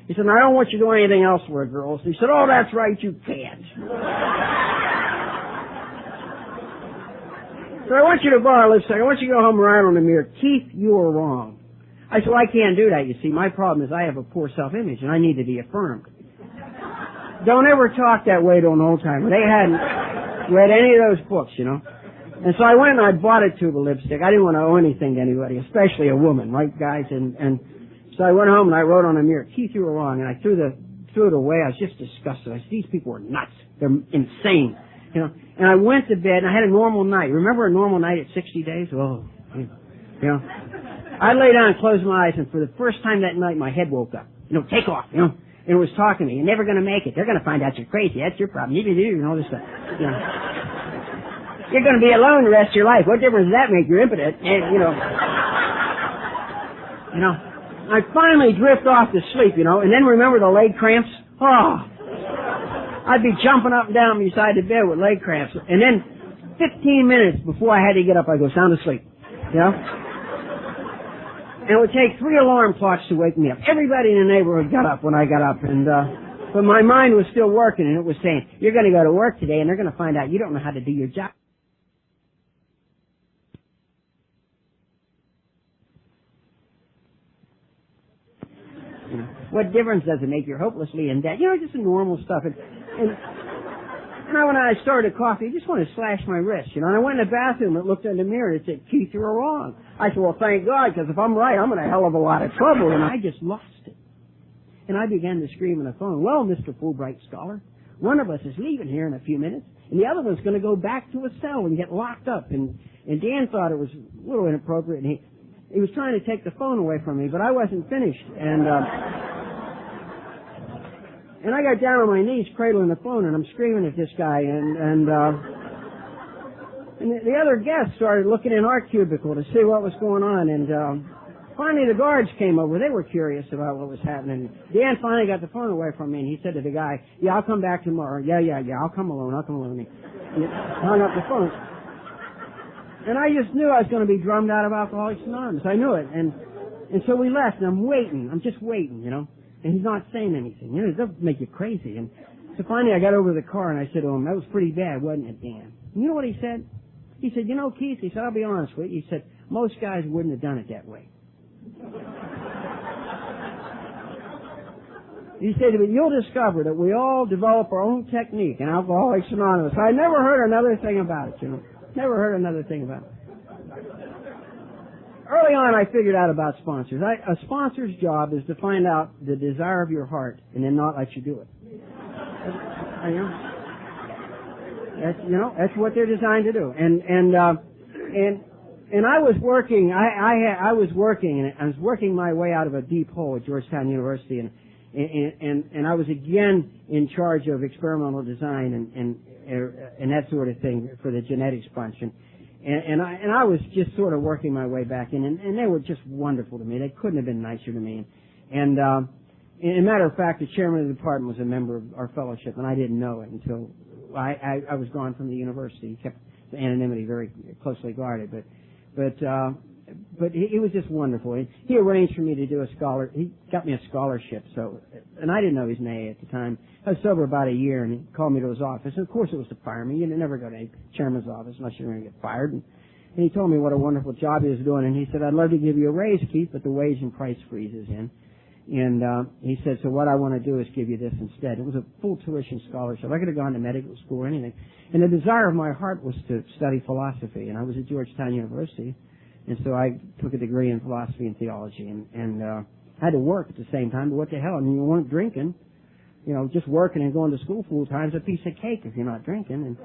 He said, "I don't want you to do anything else with girls." He said, "Oh, that's right, you can't." So I want you to borrow lipstick. I want you to go home and write on the mirror, "Keith, you are wrong." I said, "Well, I can't do that. You see, my problem is I have a poor self-image and I need to be affirmed." Don't ever talk that way to an old-timer. They hadn't read any of those books, you know. And so I went and I bought a tube of lipstick. I didn't want to owe anything to anybody, especially a woman, right, guys? And so I went home and I wrote on the mirror, "Keith, you were wrong." And I threw it away. I was just disgusted. I said, "These people are nuts. They're insane." You know. And I went to bed and I had a normal night. Remember a normal night at 60 days? Oh, you know. I lay down and closed my eyes, and for the first time that night, my head woke up. You know, take off, you know. and was talking to me. You're never going to make it. They're going to find out you're crazy. That's your problem. You know, all this stuff. You know. You're going to be alone the rest of your life. What difference does that make? You're impotent. And, you know. I finally drift off to sleep, you know, and then remember the leg cramps? Oh. I'd be jumping up and down beside the bed with leg cramps. And then 15 minutes before I had to get up, I'd go sound asleep. You know? And it would take 3 alarm clocks to wake me up. Everybody in the neighborhood got up when I got up, and but my mind was still working, and it was saying, you're going to go to work today, and they're going to find out you don't know how to do your job. You know, what difference does it make? You're hopelessly in debt. You know, just the normal stuff. And when I started coughing, I just wanted to slash my wrist, you know. And I went in the bathroom and looked in the mirror and it said, Keith, you were wrong. I said, well, thank God, because if I'm right, I'm in a hell of a lot of trouble. And I just lost it. And I began to scream on the phone, well, Mr. Fulbright Scholar, one of us is leaving here in a few minutes, and the other one's going to go back to a cell and get locked up. And Dan thought it was a little inappropriate, and he was trying to take the phone away from me, but I wasn't finished. And I got down on my knees cradling the phone, and I'm screaming at this guy, and the other guests started looking in our cubicle to see what was going on, and finally the guards came over. They were curious about what was happening. Dan finally got the phone away from me, and he said to the guy, yeah, I'll come back tomorrow. Yeah, I'll come alone. And he hung up the phone. And I just knew I was going to be drummed out of Alcoholics Anonymous. I knew it. And so we left, and I'm waiting. I'm just waiting, you know. And he's not saying anything. You know, it doesn't make you crazy. And so finally I got over to the car and I said to him, that was pretty bad, wasn't it, Dan? And you know what he said? He said, you know, Keith, he said, I'll be honest with you. He said, most guys wouldn't have done it that way. He said, but you'll discover that we all develop our own technique in Alcoholics Anonymous. I never heard another thing about it, you know. Never heard another thing about it. Early on, I figured out about sponsors. A sponsor's job is to find out the desire of your heart and then not let you do it. That's what they're designed to do. And I was working. I was working my way out of a deep hole at Georgetown University, and I was again in charge of experimental design and that sort of thing for the genetics bunch. And I was just sort of working my way back in, and they were just wonderful to me. They couldn't have been nicer to me. And as a matter of fact, the chairman of the department was a member of our fellowship, and I didn't know it until I was gone from the university. He kept the anonymity very closely guarded, but he was just wonderful. He arranged for me to do he got me a scholarship. So, and I didn't know his name at the time. I was sober about a year, and he called me to his office. And of course, it was to fire me. You never go to a chairman's office unless you're going to get fired. And he told me what a wonderful job he was doing. And he said, I'd love to give you a raise, Keith, but the wage and price freeze is in. And he said, so what I want to do is give you this instead. It was a full tuition scholarship. I could have gone to medical school or anything. And the desire of my heart was to study philosophy. And I was at Georgetown University. And so I took a degree in philosophy and theology, and I had to work at the same time. But what the hell? I mean, you weren't drinking. You know, just working and going to school full time is a piece of cake if you're not drinking. And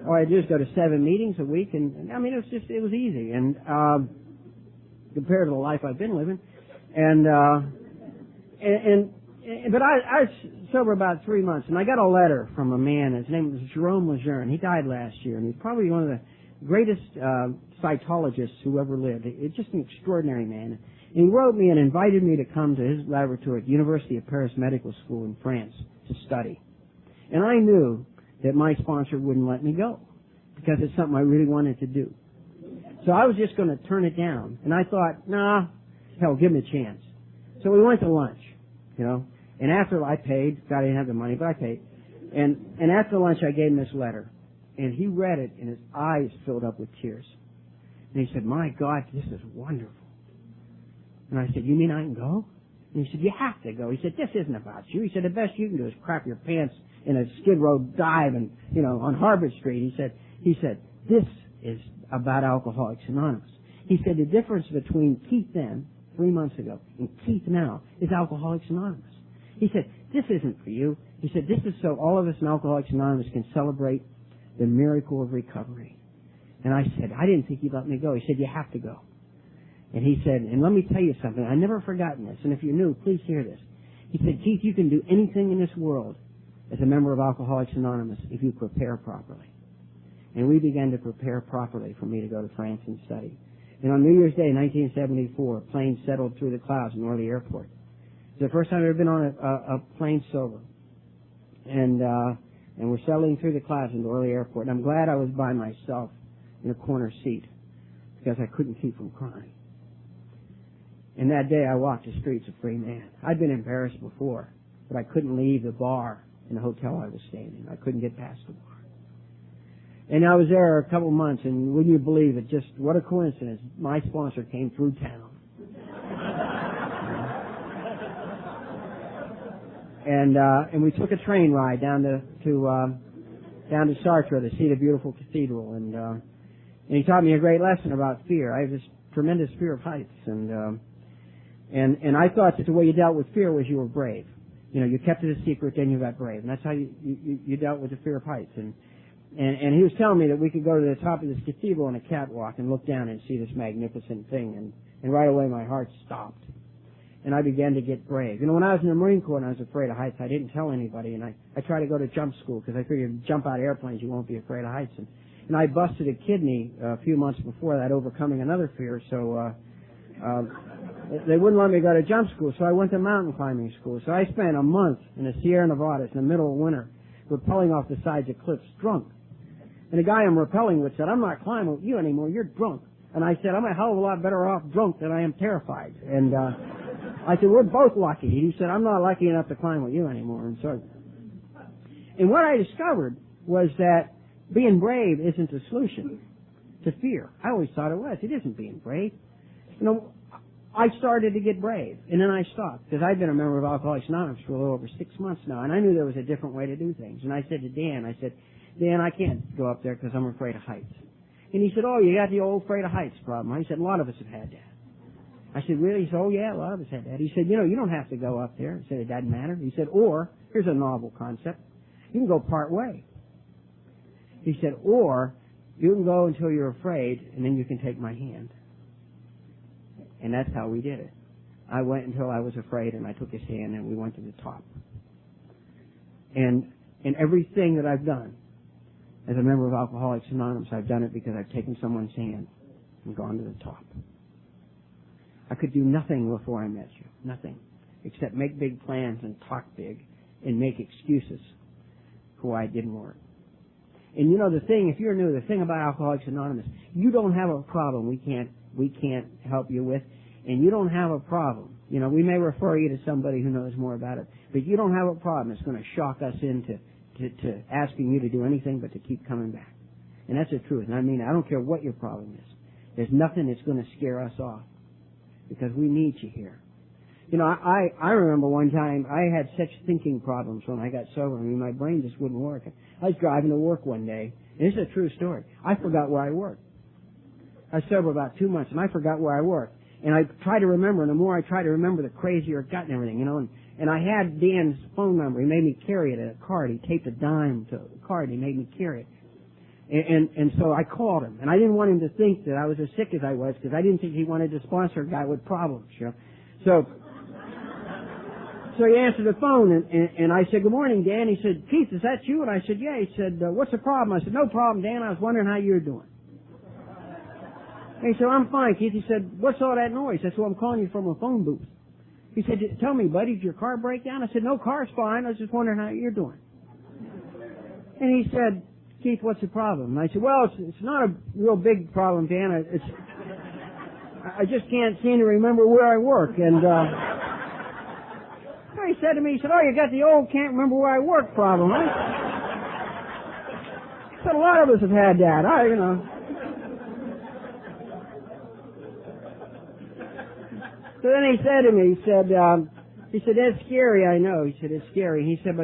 all I do is go to 7 meetings a week, and I mean, it was easy. And compared to the life I've been living, but I was sober about 3 months, and I got a letter from a man. His name was Jerome Lejeune. He died last year, and he's probably one of the greatest cytologists who ever lived. It's just an extraordinary man. And he wrote me and invited me to come to his laboratory at the University of Paris Medical School in France to study. And I knew that my sponsor wouldn't let me go because it's something I really wanted to do. So I was just going to turn it down. And I thought, nah, hell, give him a chance. So we went to lunch, you know. And after I paid, God, I didn't have the money, but I paid. And after lunch, I gave him this letter. And he read it, and his eyes filled up with tears. And he said, my God, this is wonderful. And I said, you mean I can go? And he said, you have to go. He said, this isn't about you. He said, the best you can do is crap your pants in a Skid Row dive and, you know, on Harvard Street. He said, this is about Alcoholics Anonymous. He said, the difference between Keith then, 3 months ago, and Keith now is Alcoholics Anonymous. He said, this isn't for you. He said, this is so all of us in Alcoholics Anonymous can celebrate the miracle of recovery. And I said, I didn't think you'd let me go. He said, you have to go. And he said, and let me tell you something. I've never forgotten this. And if you're new, please hear this. He said, Keith, you can do anything in this world as a member of Alcoholics Anonymous if you prepare properly. And we began to prepare properly for me to go to France and study. And on New Year's Day, 1974, a plane settled through the clouds in Orly Airport. It was the first time I'd ever been on a plane sober. And we're settling through the clouds into Orly Airport. And I'm glad I was by myself in a corner seat because I couldn't keep from crying. And that day I walked the streets a free man. I'd been embarrassed before, but I couldn't leave the bar in the hotel I was staying in. I couldn't get past the bar. And I was there a couple months, and wouldn't you believe it, just what a coincidence, my sponsor came through town. And we took a train ride down to Chartres to see the beautiful cathedral, and he taught me a great lesson about fear. I have this tremendous fear of heights, and I thought that the way you dealt with fear was you were brave. You know, you kept it a secret, then you got brave, and that's how you dealt with the fear of heights. And he was telling me that we could go to the top of this cathedral on a catwalk and look down and see this magnificent thing, and right away my heart stopped. And I began to get brave. You know, when I was in the Marine Corps and I was afraid of heights, I didn't tell anybody, and I tried to go to jump school because I figured if you jump out of airplanes, you won't be afraid of heights. And I busted a kidney a few months before that, overcoming another fear, so they wouldn't let me go to jump school, so I went to mountain climbing school. So I spent a month in the Sierra Nevadas in the middle of winter, rappelling off the sides of cliffs drunk. And the guy I'm rappelling with said, I'm not climbing with you anymore, you're drunk. And I said, I'm a hell of a lot better off drunk than I am terrified. And I said, we're both lucky. He said, I'm not lucky enough to climb with you anymore. And what I discovered was that being brave isn't the solution to fear. I always thought it was. It isn't being brave. You know, I started to get brave, and then I stopped, because I've been a member of Alcoholics Anonymous for a little over 6 months now, and I knew there was a different way to do things. And I said to Dan, Dan, I can't go up there because I'm afraid of heights. And he said, oh, you got the old afraid of heights problem. I said, a lot of us have had that. I said, really? He said, oh, yeah, a lot of us had that. He said, you know, you don't have to go up there. I said, it doesn't matter. He said, or, here's a novel concept, you can go part way. He said, or, you can go until you're afraid, and then you can take my hand. And that's how we did it. I went until I was afraid, and I took his hand, and we went to the top. And everything that I've done as a member of Alcoholics Anonymous, I've done it because I've taken someone's hand and gone to the top. I could do nothing before I met you. Nothing. Except make big plans and talk big and make excuses for why it didn't work. And you know the thing, if you're new, the thing about Alcoholics Anonymous, you don't have a problem we can't help you with, and you don't have a problem. You know, we may refer you to somebody who knows more about it, but you don't have a problem that's going to shock us into asking you to do anything but to keep coming back. And that's the truth. And I mean, I don't care what your problem is. There's nothing that's going to scare us off, because we need you here. You know, I remember one time I had such thinking problems when I got sober. I mean, my brain just wouldn't work. I was driving to work one day, and this is a true story. I forgot where I worked. I was sober about 2 months, and I forgot where I worked. And I tried to remember, and the more I tried to remember, the crazier it got and everything, you know. And I had Dan's phone number. He made me carry it in a card. He taped a dime to a card. He made me carry it. And so I called him. And I didn't want him to think that I was as sick as I was, because I didn't think he wanted to sponsor a guy with problems, you know. So he answered the phone, and I said, good morning, Dan. He said, Keith, is that you? And I said, yeah. He said, what's the problem? I said, no problem, Dan. I was wondering how you're doing. And he said, I'm fine, Keith. He said, what's all that noise? I said, well, I'm calling you from a phone booth. He said, tell me, buddy, did your car break down? I said, no, car's fine. I was just wondering how you're doing. And he said, Keith, what's the problem? And I said, well, it's not a real big problem, Dan. I just can't seem to remember where I work. And he said to me, he said, oh, you got the old can't remember where I work problem, huh? He said, a lot of us have had that. So then he said to me, he said, that's scary, I know. He said, it's scary. He said,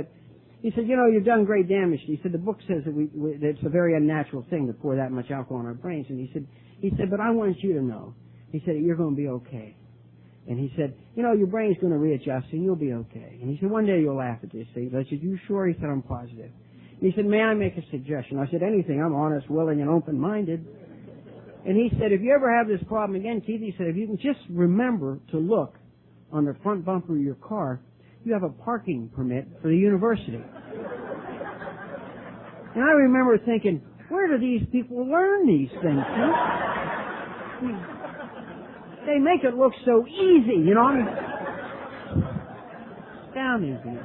you know, you've done great damage. He said, the book says that it's a very unnatural thing to pour that much alcohol in our brains. And he said, but I want you to know. He said, you're going to be okay. And he said, you know, your brain's going to readjust and you'll be okay. And he said, one day you'll laugh at this. I said, you sure? He said, I'm positive. And he said, may I make a suggestion? I said, anything. I'm honest, willing, and open-minded. And he said, if you ever have this problem again, Keith, he said, if you can just remember to look on the front bumper of your car, you have a parking permit for the university. And I remember thinking, where do these people learn these things? They make it look so easy, you know. Astounding to me.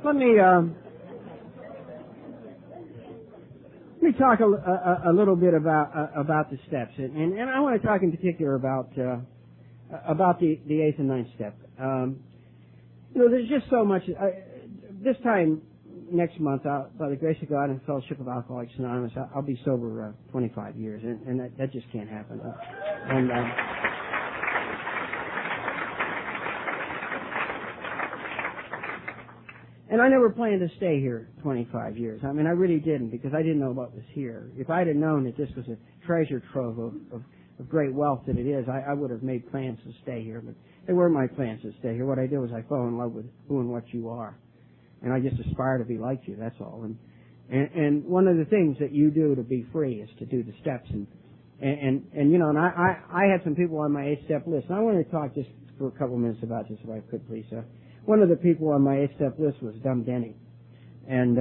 Let me talk a little bit about the steps, and I want to talk in particular about the 8th and 9th step. There's just so much. This time next month, by the grace of God and Fellowship of Alcoholics Anonymous, I'll be sober 25 years, and that just can't happen. And I never planned to stay here 25 years. I mean, I really didn't, because I didn't know what was here. If I had known that this was a treasure trove of great wealth that it is, I would have made plans to stay here. But they weren't my plans to stay here. What I did was I fell in love with who and what you are. And I just aspire to be like you, that's all. And one of the things that you do to be free is to do the steps. And I had some people on my 8-step list. And I want to talk just for a couple minutes about this, if I could, please. One of the people on my 8-step list was Dumb Denny. And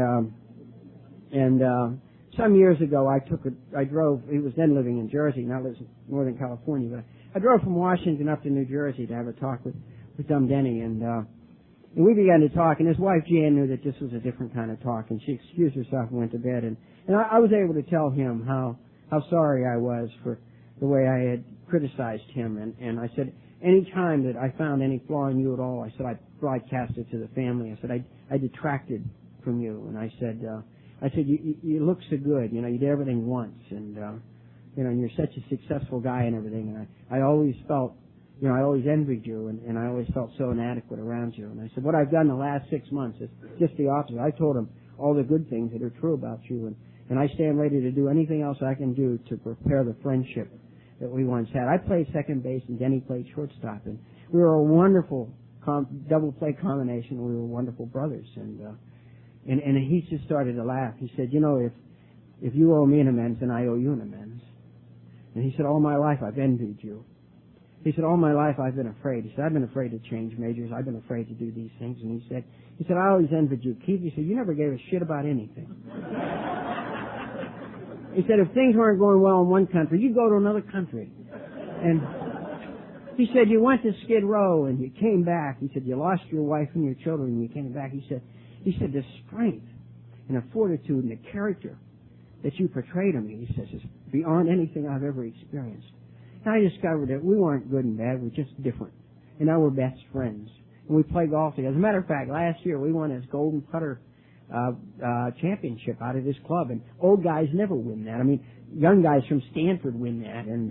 some years ago I drove, he was then living in Jersey, now lives in Northern California, but I drove from Washington up to New Jersey to have a talk with Dumb Denny, and we began to talk, and his wife Jan knew that this was a different kind of talk, and she excused herself and went to bed, and I was able to tell him how sorry I was for the way I had criticized him, and I said, any time that I found any flaw in you at all, I said I broadcast it to the family. I said I detracted from you, and I said you look so good, you did everything once, and and you're such a successful guy and everything. And I always felt, I always envied you, and I always felt so inadequate around you. And I said what I've done the last 6 months is just the opposite. I told him all the good things that are true about you, and I stand ready to do anything else I can do to prepare the friendship that we once had. I played second base and Denny played shortstop, and we were a wonderful double play combination. We were wonderful brothers, and he just started to laugh. He said, if you owe me an amends, then I owe you an amends. And he said, all my life I've envied you. He said, all my life I've been afraid. He said, I've been afraid to change majors. I've been afraid to do these things. And he said, I always envied you, Keith. He said, you never gave a shit about anything. He said, if things weren't going well in one country, you'd go to another country. And he said, you went to Skid Row and you came back. He said, you lost your wife and your children and you came back. He said, the strength and the fortitude and the character that you portrayed to me, he says, is beyond anything I've ever experienced. And I discovered that we weren't good and bad, we're just different. And now we're best friends. And we play golf together. As a matter of fact, last year we won this golden putter championship out of this club, and old guys never win that. I mean, young guys from Stanford win that, and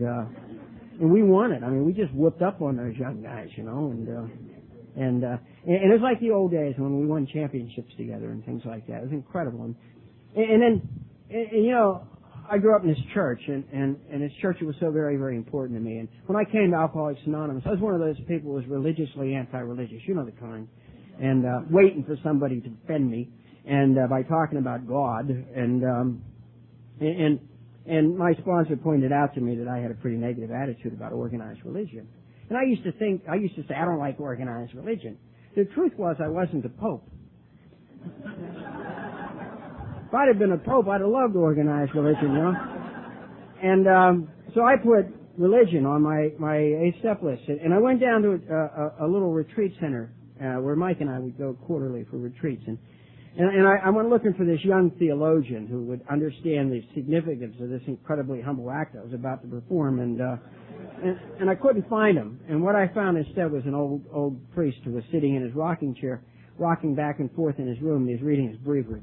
we won it. I mean, we just whooped up on those young guys, and it was like the old days when we won championships together and things like that. It was incredible. And then I grew up in this church, and this church was so very, very important to me. And when I came to Alcoholics Anonymous, I was one of those people who was religiously anti-religious, the kind, and waiting for somebody to offend me. And by talking about God, and my sponsor pointed out to me that I had a pretty negative attitude about organized religion. And I used to say, I don't like organized religion. The truth was, I wasn't a pope. If I'd have been a pope, I'd have loved organized religion, And so I put religion on my 8-step list, and I went down to a little retreat center where Mike and I would go quarterly for retreats, and I went looking for this young theologian who would understand the significance of this incredibly humble act I was about to perform, and I couldn't find him. And what I found instead was an old priest who was sitting in his rocking chair, rocking back and forth in his room, and he was reading his breviary.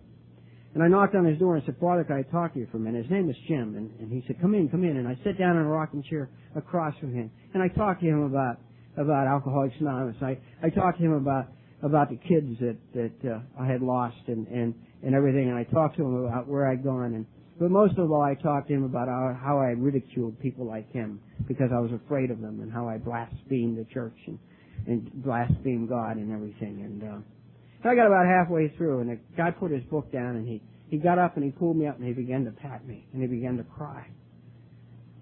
And I knocked on his door and said, Father, can I talk to you for a minute? His name was Jim, and he said, come in. And I sat down in a rocking chair across from him, and I talked to him about Alcoholics Anonymous. I talked to him about the kids that I had lost and everything, and I talked to him about where I'd gone, but most of all I talked to him about how I had ridiculed people like him because I was afraid of them, and how I blasphemed the church and blasphemed God and everything. And I got about halfway through, and the guy put his book down, and he got up and he pulled me up and he began to pat me and he began to cry.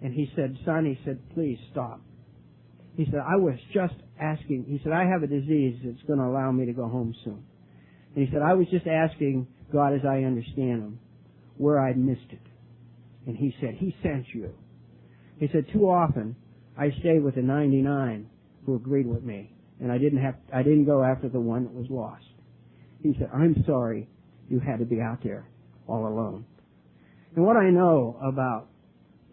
And he said, son, please stop. He said, I was just asking. He said, I have a disease that's going to allow me to go home soon. And he said, I was just asking God, as I understand Him, where I'd missed it. And He said, He sent you. He said, too often I stayed with the 99 who agreed with me, and I didn't go after the one that was lost. He said, I'm sorry you had to be out there all alone. And what I know about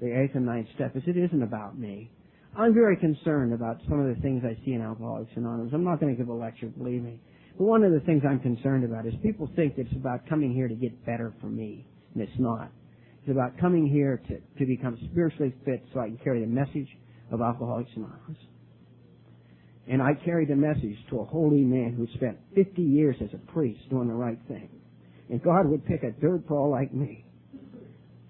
the 8th and 9th step is it isn't about me. I'm very concerned about some of the things I see in Alcoholics Anonymous. I'm not going to give a lecture, believe me. But one of the things I'm concerned about is people think it's about coming here to get better for me, and it's not. It's about coming here to become spiritually fit so I can carry the message of Alcoholics Anonymous. And I carried the message to a holy man who spent 50 years as a priest doing the right thing. And God would pick a dirt ball like me,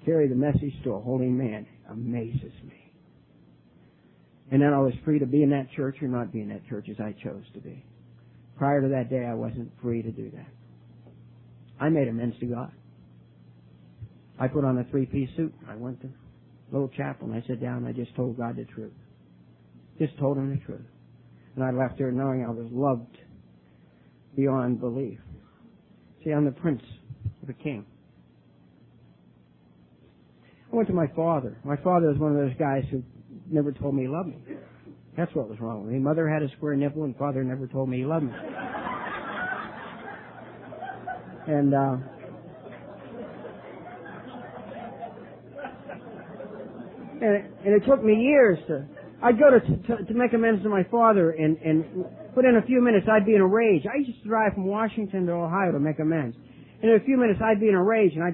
carry the message to a holy man. Amazes me. And then I was free to be in that church or not be in that church as I chose to be. Prior to that day, I wasn't free to do that. I made amends to God. I put on a 3-piece suit. I went to a little chapel and I sat down and I just told God the truth. Just told Him the truth. And I left there knowing I was loved beyond belief. See, I'm the prince of a king. I went to my father. My father was one of those guys who never told me he loved me. That's what was wrong with me. Mother had a square nipple and father never told me he loved me. And it took me years I'd go to make amends to my father and within a few minutes I'd be in a rage. I used to drive from Washington to Ohio to make amends. And in a few minutes I'd be in a rage and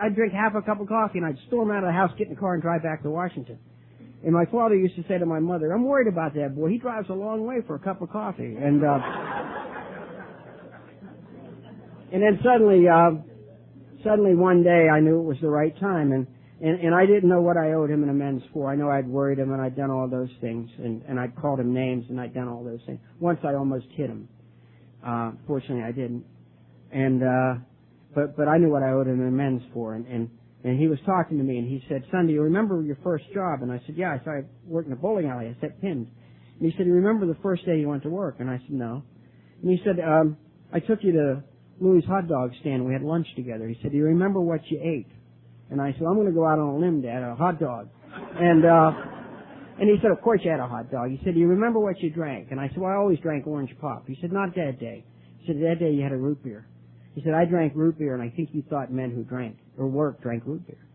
I'd drink half a cup of coffee and I'd storm out of the house, get in the car and drive back to Washington. And my father used to say to my mother, I'm worried about that boy. He drives a long way for a cup of coffee. And then suddenly one day I knew it was the right time and I didn't know what I owed him an amends for. I know I'd worried him and I'd done all those things and I'd called him names and I'd done all those things. Once I almost hit him. Fortunately I didn't. And but I knew what I owed him an amends for and he was talking to me and he said, Son, do you remember your first job? And I said, yeah, I started working in a bowling alley. I set pins. And he said, do you remember the first day you went to work? And I said, no. And he said, I took you to Louis' hot dog stand. We had lunch together. He said, do you remember what you ate? And I said, I'm going to go out on a limb, Dad, a hot dog. And he said, of course you had a hot dog. He said, do you remember what you drank? And I said, well, I always drank orange pop. He said, not that day. He said, that day you had a root beer. He said, I drank root beer, and I think you thought men who drank or worked drank root beer.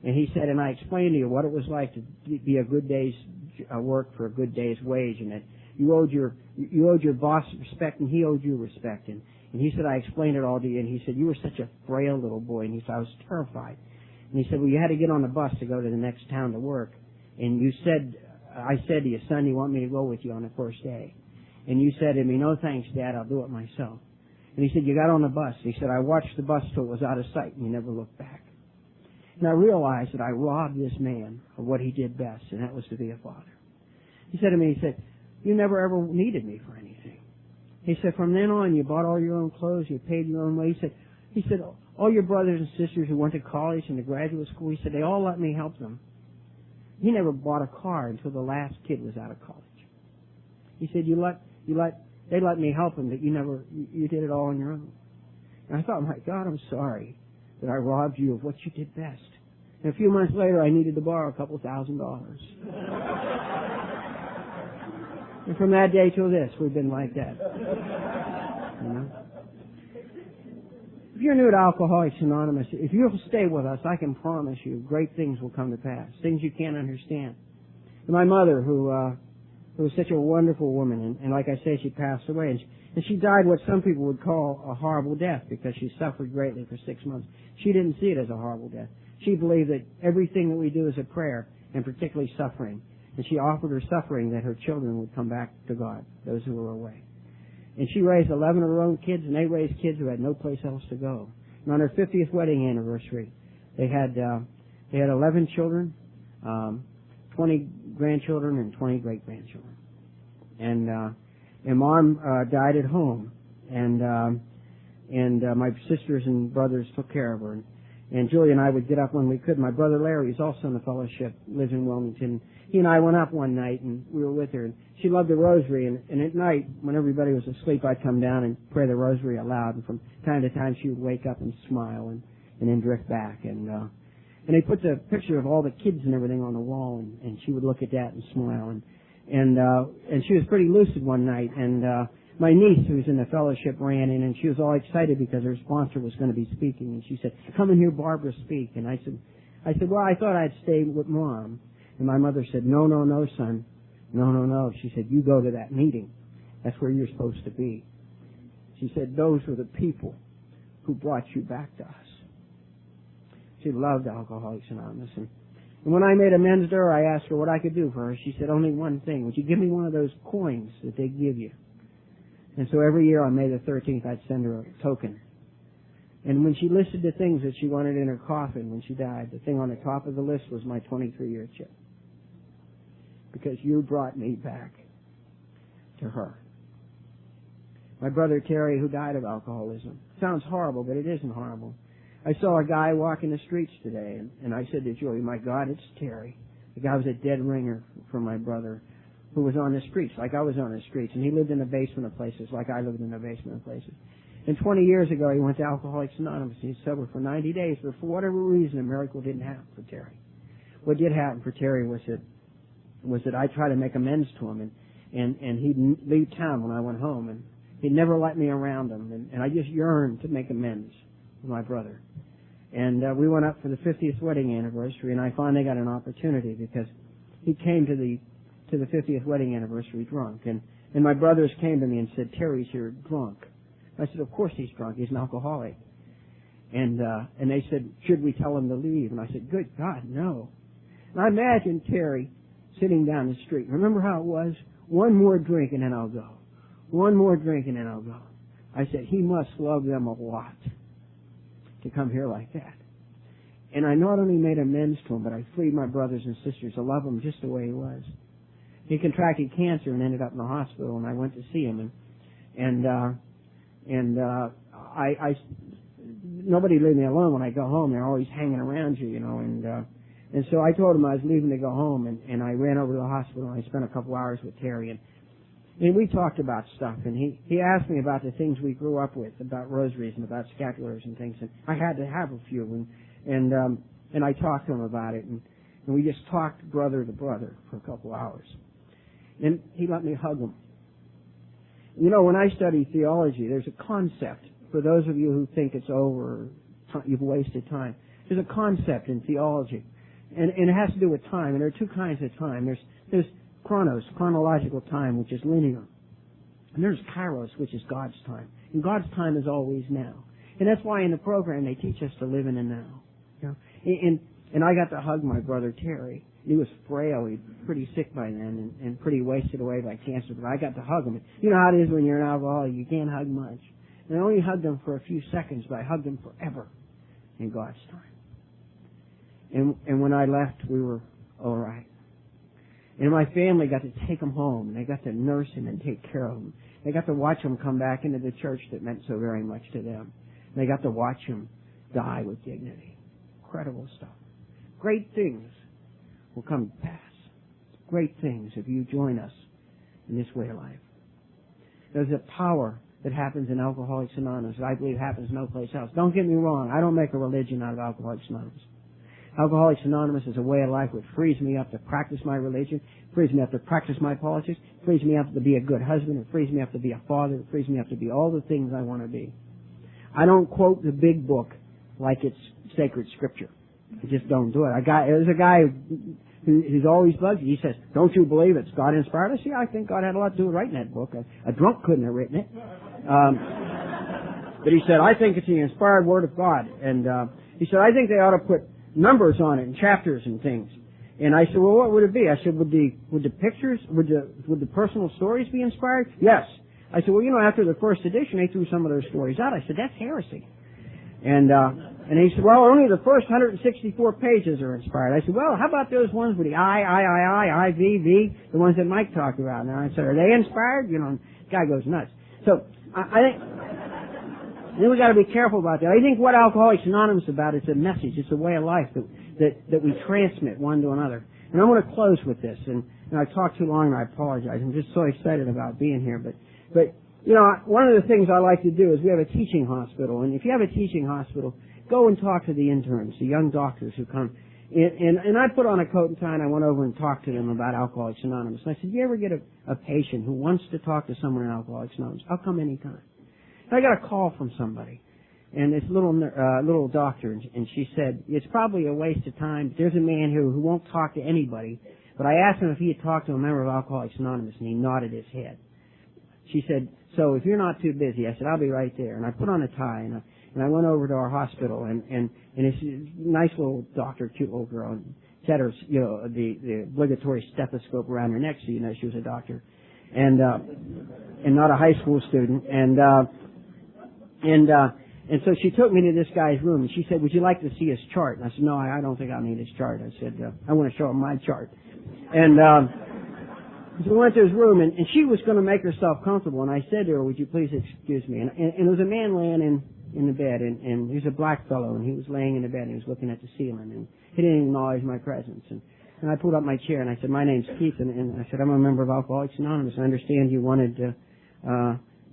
And he said, and I explained to you what it was like to be a good day's work for a good day's wage, and that you owed your boss respect, and he owed you respect. And he said, I explained it all to you, and he said, you were such a frail little boy, and he said, I was terrified. And he said, well, you had to get on the bus to go to the next town to work, and I said to you, son, you want me to go with you on the first day? And you said to me, no thanks, Dad, I'll do it myself. And he said, you got on the bus. He said, I watched the bus till it was out of sight, and you never looked back. And I realized that I robbed this man of what he did best, and that was to be a father. He said to me, he said, you never ever needed me for anything. He said, from then on, you bought all your own clothes, you paid your own way. He said, all your brothers and sisters who went to college and to graduate school, he said, they all let me help them. He never bought a car until the last kid was out of college. He said, they let me help him, but you did it all on your own. And I thought, my God, I'm sorry that I robbed you of what you did best. And a few months later, I needed to borrow a couple $1,000. And from that day till this, we've been like that. You know? If you're new to Alcoholics Anonymous, if you'll stay with us, I can promise you great things will come to pass, things you can't understand. And my mother, who was such a wonderful woman, and like I say, she passed away, and she died what some people would call a horrible death because she suffered greatly for 6 months. She didn't see it as a horrible death. She believed that everything that we do is a prayer, and particularly suffering. And she offered her suffering that her children would come back to God, those who were away. And she raised 11 of her own kids, and they raised kids who had no place else to go. And on her 50th wedding anniversary, they had 11 children, 20 grandchildren, and 20 great-grandchildren. And Mom died at home, and my sisters and brothers took care of her. And Julia and I would get up when we could. My brother Larry is also in the fellowship, lives in Wilmington. He and I went up one night, and we were with her. And she loved the rosary. And at night, when everybody was asleep, I'd come down and pray the rosary aloud. And from time to time, she would wake up and smile and then drift back. And they put the picture of all the kids and everything on the wall, and she would look at that and smile. And she was pretty lucid one night. And my niece, who was in the fellowship, ran in, and she was all excited because her sponsor was going to be speaking. And she said, "Come and hear Barbara speak." And I said, "Well, I thought I'd stay with Mom." And my mother said, No, son. No. She said, "You go to that meeting. That's where you're supposed to be." She said, "Those were the people who brought you back to us." She loved Alcoholics Anonymous. And when I made amends to her, I asked her what I could do for her. She said, "Only one thing. Would you give me one of those coins that they give you?" And so every year on May the 13th, I'd send her a token. And when she listed the things that she wanted in her coffin when she died, the thing on the top of the list was my 23-year chip. Because you brought me back to her. My brother Terry, who died of alcoholism. Sounds horrible, but it isn't horrible. I saw a guy walking the streets today, and I said to Julie, "My God, it's Terry." The guy was a dead ringer for my brother, who was on the streets, like I was on the streets, and he lived in the basement of places, like I lived in the basement of places. And 20 years ago, he went to Alcoholics Anonymous. He was sober for 90 days, but for whatever reason, a miracle didn't happen for Terry. What did happen for Terry was that I tried to make amends to him, and he'd leave town when I went home, and he'd never let me around him, and I just yearned to make amends with my brother. And we went up for the 50th wedding anniversary, and I finally got an opportunity because he came to the 50th wedding anniversary drunk, and my brothers came to me and said, "Terry's here drunk." I said, "Of course he's drunk. He's an alcoholic." And they said, "Should we tell him to leave?" And I said, "Good God, no." And I imagined Terry sitting down the street. Remember how it was? One more drink and then I'll go. One more drink and then I'll go. I said, he must love them a lot to come here like that. And I not only made amends to him, but I freed my brothers and sisters to love him just the way he was. He contracted cancer and ended up in the hospital, and I went to see him, nobody leave me alone when I go home. They're always hanging around you, and so I told him I was leaving to go home, and I ran over to the hospital, and I spent a couple hours with Terry, and we talked about stuff, and he asked me about the things we grew up with, about rosaries and about scapulars and things, and I had to have a few, and I talked to him about it, and we just talked brother to brother for a couple hours. And he let me hug him. When I study theology, there's a concept, for those of you who think it's over, you've wasted time. There's a concept in theology, and it has to do with time, and there are two kinds of time. There's chronos, chronological time, which is linear. And there's kairos, which is God's time. And God's time is always now. And that's why in the program they teach us to live in the now. And I got to hug my brother Terry. He was frail. He was pretty sick by then and pretty wasted away by cancer. But I got to hug him. You know how it is when you're an alcoholic. You can't hug much. And I only hugged him for a few seconds, but I hugged him forever in God's time. And when I left, we were all right. And my family got to take him home. And they got to nurse him and take care of him. They got to watch him come back into the church that meant so very much to them. And they got to watch him die with dignity. Incredible stuff. Great things will come to pass. Great things if you join us in this way of life. There's a power that happens in Alcoholics Anonymous that I believe happens no place else. Don't get me wrong. I don't make a religion out of Alcoholics Anonymous. Alcoholics Anonymous is a way of life which frees me up to practice my religion, frees me up to practice my politics, frees me up to be a good husband, it frees me up to be a father, it frees me up to be all the things I want to be. I don't quote the big book like it's sacred scripture. I just don't do it. There's a guy who's always bugged me. He says, "Don't you believe it's God inspired?" I say, "I think God had a lot to do with writing that book. A drunk couldn't have written it." But he said, "I think it's the inspired word of God." And he said, "I think they ought to put numbers on it and chapters and things." And I said, "Well, what would it be?" I said, "Would the pictures, would the personal stories be inspired?" "Yes." I said, "Well, after the first edition, they threw some of their stories out." I said, "That's heresy." And he said, "Well, only the first 164 pages are inspired." I said, "Well, how about those ones with the I, V, the ones that Mike talked about?" And I said, "Are they inspired?" The guy goes nuts. So I And we got to be careful about that. I think what Alcoholics Anonymous is about is a message. It's a way of life that we transmit one to another. And I want to close with this. And I talked too long, and I apologize. I'm just so excited about being here. But you know, one of the things I like to do is we have a teaching hospital. And if you have a teaching hospital, go and talk to the interns, the young doctors who come. And I put on a coat and tie, and I went over and talked to them about Alcoholics Anonymous. And I said, you ever get a patient who wants to talk to someone in Alcoholics Anonymous? I'll come anytime. And I got a call from somebody, and this little doctor, and she said, it's probably a waste of time. There's a man here who won't talk to anybody, but I asked him if he had talked to a member of Alcoholics Anonymous, and he nodded his head. She said, so if you're not too busy, I said, I'll be right there. And I put on a tie, and I went over to our hospital, and this nice little doctor, cute little girl, and she had her, you know, the obligatory stethoscope around her neck, so you know she was a doctor, and not a high school student, and so she took me to this guy's room, and she said, would you like to see his chart? And I said, no, I don't think I'll need his chart. I said, I want to show him my chart. And so we went to his room, and she was going to make herself comfortable, and I said to her, would you please excuse me? And there was a man laying in the bed, and he was a black fellow, and he was laying in the bed, and he was looking at the ceiling, and he didn't acknowledge my presence. And I pulled up my chair, and I said, my name's Keith, and I said, I'm a member of Alcoholics Anonymous. I understand you wanted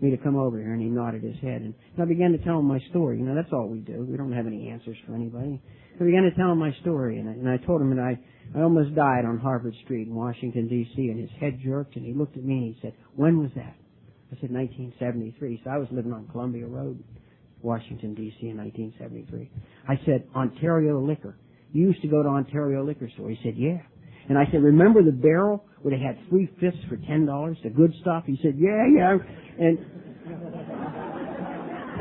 me to come over here, and he nodded his head. And I began to tell him my story. You know, that's all we do. We don't have any answers for anybody. I began to tell him my story, and I told him that I almost died on Harvard Street in Washington, D.C., and his head jerked, and he looked at me, and he said, when was that? I said, 1973. So I was living on Columbia Road, Washington, D.C. in 1973. I said, Ontario Liquor. You used to go to Ontario Liquor Store. He said, yeah. And I said, remember the barrel where they had 3/5 for $10, the good stuff? He said, yeah. And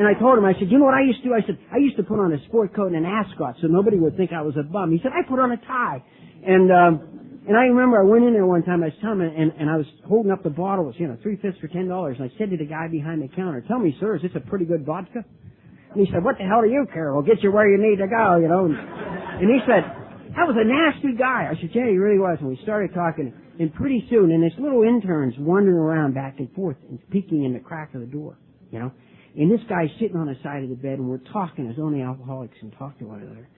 I told him, I said, you know what I used to do? I said, I used to put on a sport coat and an ascot so nobody would think I was a bum. He said, I put on a tie. And I remember I went in there one time, I was telling him, and I was holding up the bottles, you know, 3/5 for $10, and I said to the guy behind the counter, tell me, sir, is this a pretty good vodka? And he said, what the hell do you care? We'll get you where you need to go, you know. And he said, that was a nasty guy. I said, yeah, he really was. And we started talking, and pretty soon, and this little intern's wandering around back and forth and peeking in the crack of the door, you know. And this guy's sitting on the side of the bed, and we're talking as only alcoholics can talk to one another.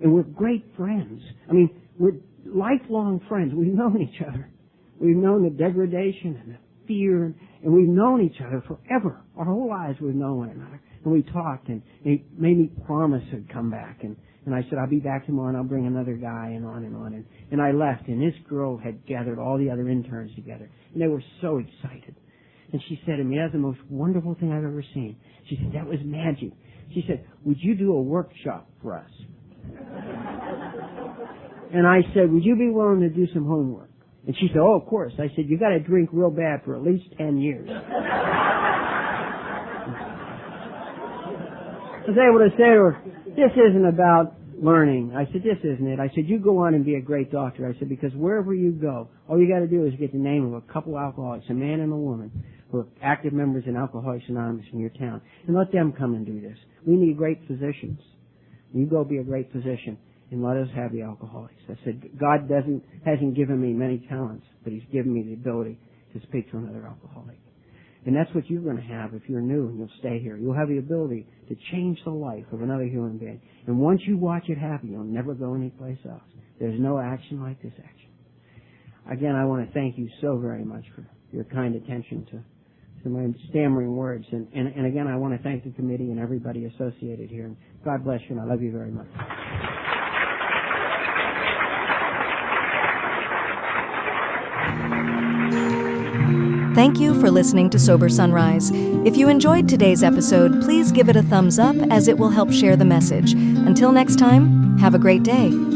And we're great friends. I mean, we're lifelong friends. We've known each other. We've known the degradation and the fear, and we've known each other forever. Our whole lives we've known one another. And we talked, and he made me promise he'd come back. And I said, I'll be back tomorrow, and I'll bring another guy, and on and on. And I left, and this girl had gathered all the other interns together. And they were so excited. And she said to me, that's the most wonderful thing I've ever seen. She said, that was magic. She said, would you do a workshop for us? And I said, would you be willing to do some homework? And she said, oh, of course. I said, you got to drink real bad for at least 10 years. I was able to say to her, this isn't about learning. I said, this isn't it. I said, you go on and be a great doctor. I said, because wherever you go, all you got to do is get the name of a couple alcoholics, a man and a woman, who are active members in Alcoholics Anonymous in your town, and let them come and do this. We need great physicians. You go be a great physician, and let us have the alcoholics. I said, God hasn't given me many talents, but He's given me the ability to speak to another alcoholic. And that's what you're going to have if you're new and you'll stay here. You'll have the ability to change the life of another human being. And once you watch it happen, you'll never go anyplace else. There's no action like this action. Again, I want to thank you so very much for your kind attention to my stammering words. And again, I want to thank the committee and everybody associated here. And God bless you, and I love you very much. Thank you for listening to Sober Sunrise. If you enjoyed today's episode, please give it a thumbs up as it will help share the message. Until next time, have a great day.